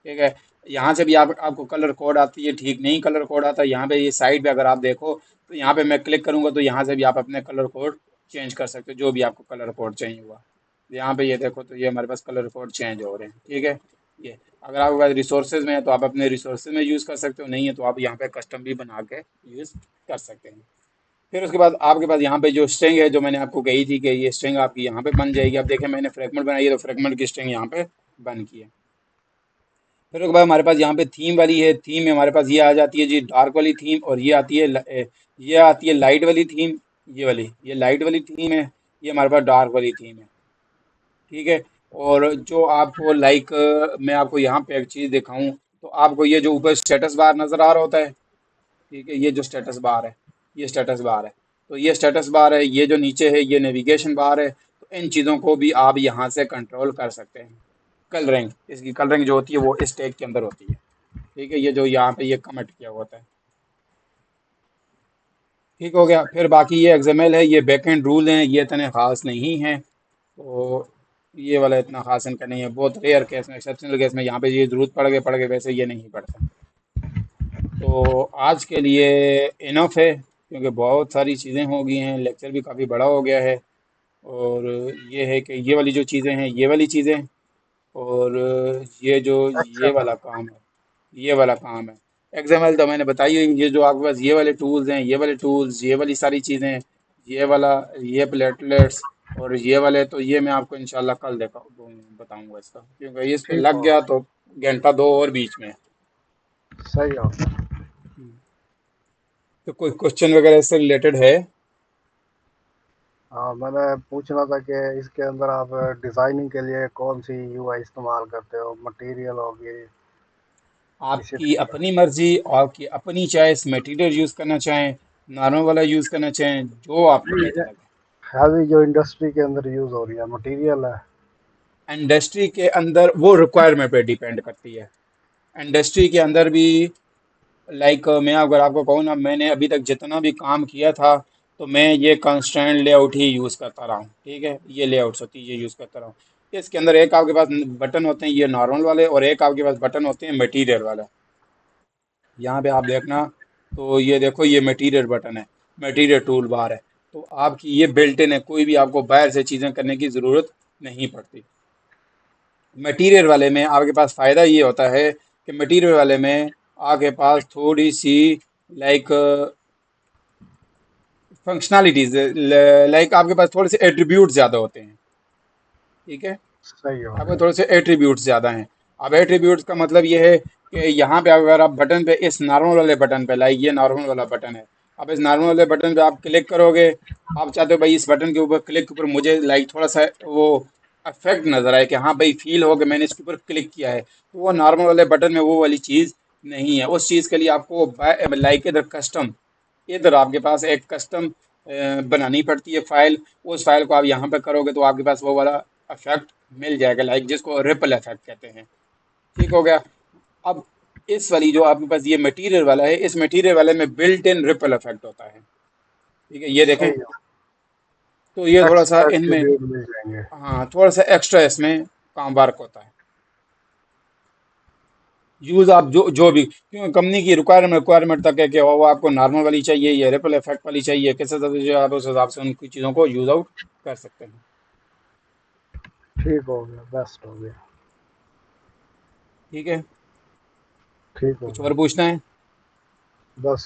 ठीक है, यहाँ से भी आपको कलर कोड आती है, ठीक नहीं कलर कोड आता है। यहाँ पे ये साइड पे अगर आप देखो तो यहाँ पे मैं क्लिक करूँगा तो यहाँ से भी आप अपने कलर कोड चेंज कर सकते हो, जो भी आपको कलर कोड चाहिए हुआ। यहाँ पे ये देखो तो ये हमारे पास कलर कोड चेंज हो रहे हैं। ठीक है, ये अगर आपके पास रिसोर्सेज में है तो आप अपने रिसोर्सेज में यूज़ कर सकते हो, नहीं है तो आप यहाँ पे कस्टम भी बना के यूज़ कर सकते हैं। फिर उसके बाद आपके पास यहाँ पे जो स्ट्रिंग है, जो मैंने आपको कही थी कि ये स्ट्रिंग आपकी यहाँ पे बन जाएगी। अब देखें मैंने फ्रेगमेंट बनाई है तो फ्रेगमेंट की स्ट्रिंग यहाँ पे बन की है। फिर उसके बाद हमारे पास यहाँ पे थीम वाली है। थीम में हमारे पास ये आ जाती है जी डार्क वाली थीम, और ये आती है ये आती है लाइट वाली थीम। ये वाली, ये लाइट वाली थीम है, ये हमारे पास डार्क वाली थीम है। ठीक है। और जो आपको लाइक, मैं आपको यहाँ पे एक चीज़ दिखाऊं, तो आपको ये जो ऊपर स्टेटस बार नज़र आ रहा होता है, ठीक है, ये जो स्टेटस बार है, ये स्टेटस बार है। तो ये स्टेटस बार है, ये जो नीचे है ये नेविगेशन बार है। तो इन चीज़ों को भी आप यहाँ से कंट्रोल कर सकते हैं। कलरिंग, इसकी कलरिंग जो होती है वो इस टैग के अंदर होती है। ठीक है, ये जो यहाँ पे ये कमेंट किया हुआ होता है। ठीक हो गया। फिर बाकी ये एक्सएमएल है, ये बैकएंड रूल हैं, ये इतने खास नहीं हैं। तो ये वाला इतना खास इनका नहीं है, बहुत रेयर केस में, एक्सेप्शनल केस में यहाँ पे ये जरूरत पड़ गए, वैसे ये नहीं पड़ता। तो आज के लिए इनफ है, क्योंकि बहुत सारी चीज़ें हो गई हैं, लेक्चर भी काफ़ी बड़ा हो गया है। और ये है कि ये वाली जो चीज़ें हैं, ये वाली चीज़ें, और ये जो अच्छा ये वाला काम है, ये वाला काम है। एक्सएमएल तो मैंने बताई हुई, ये जो आपके पास ये वाले टूल्स हैं, ये वाले टूल्स, ये वाली सारी चीज़ें, ये वाला, ये प्लेटलेट्स, और ये वाले, तो ये मैं आपको इंशाल्लाह कल देखा बताऊंगा इसका, क्योंकि इस पे ठीक लग हो गया तो घंटा दो और बीच में है। सही हो गया। तो कोई क्वेश्चन वगैरह इससे रिलेटेड है? हाँ मैंने पूछना था कि इसके अंदर आप डिज़ाइनिंग के लिए कौन सी यूआई इस्तेमाल करते हो, मटेरियल होगी इसी आपकी तरह का। अपनी मर्जी, आपकी अपनी चॉइस, मटेरियल यूज़ करना चाहें, नॉर्मल वाला यूज़ करना चाहें, जो आपको नहीं बेटर लगे। हैवी जो इंडस्ट्री के अंदर यूज़ हो रही है मटेरियल है। इंडस्ट्री के अंदर वो रिक्वायरमेंट पे डिपेंड करती है। इंडस्ट्री के अंदर भी, लाइक मैं अगर आपको कहूँ ना, मैंने अभी तक जितना भी काम किया था, तो मैं ये कंस्ट्रेंट लेआउट ही यूज़ करता रहा हूँ। ठीक है, ये लेआउट्स होती है, ये यूज़ करता रहा हूँ। इसके अंदर एक आपके पास बटन होते हैं ये नॉर्मल वाले, और एक आपके पास बटन होते हैं मटीरियल वाला। यहाँ पे आप देखना, तो ये देखो, ये मटीरियल बटन है, मटीरियल टूल बार है। तो आपकी ये बिल्ट इन है, कोई भी आपको बाहर से चीज़ें करने की ज़रूरत नहीं पड़ती। मटेरियल वाले में आपके पास फ़ायदा ये होता है कि मटेरियल वाले में आपके पास थोड़ी सी, लाइक, फंक्शनैलिटीज, लाइक आपके पास थोड़े से एट्रीब्यूट ज़्यादा होते हैं। ठीक है, सही हो आपके गया। थोड़े से एट्रीब्यूट्स ज़्यादा हैं। अब एट्रीब्यूट्स का मतलब ये है कि यहाँ पे अगर आप बटन पे, इस नॉर्मल वाले बटन पे, लाइक ये नॉर्मल वाला बटन है, अब इस नॉर्मल वाले बटन पे आप क्लिक करोगे, आप चाहते हो भाई इस बटन के ऊपर क्लिक के ऊपर मुझे लाइक थोड़ा सा वो इफेक्ट नजर आए कि हाँ भाई फील हो कि मैंने इसके ऊपर क्लिक किया है, तो वो नॉर्मल वाले बटन में वो वाली चीज़ नहीं है। उस चीज़ के लिए आपको लाइक इधर कस्टम, इधर आपके पास एक कस्टम बनानी पड़ती है फाइल। उस फाइल को आप यहाँ पे करोगे तो आपके पास वो वाला इफेक्ट मिल जाएगा, लाइक जिसको रिपल इफेक्ट कहते हैं। ठीक हो गया। अब इस वाली जो आपके पास ये मटेरियल वाला है, इस मटेरियल वाले में बिल्ट इन रिपल इफेक्ट होता है। ठीक है, ये देखें, सही हो। तो ये थोड़ा सा एक्स्ट्रा इनमें, एट्रीब्यूट मिल जाएंगे। हाँ थोड़ा सा एक्स्ट्रा इसमें काम वर्क होता है। यूज आप जो जो भी, क्योंकि कंपनी की रिक्वायरमेंट तक है कि वो आपको नॉर्मल वाली चाहिए या रिपल इफेक्ट वाली चाहिए, किस हिसाब से जो आप उस हिसाब से उनकी चीज़ों को यूज आउट कर सकते हैं। ठीक हो गया, बेस्ट हो गया। ठीक है, ठीक हो कुछ गया। और पूछना है? बस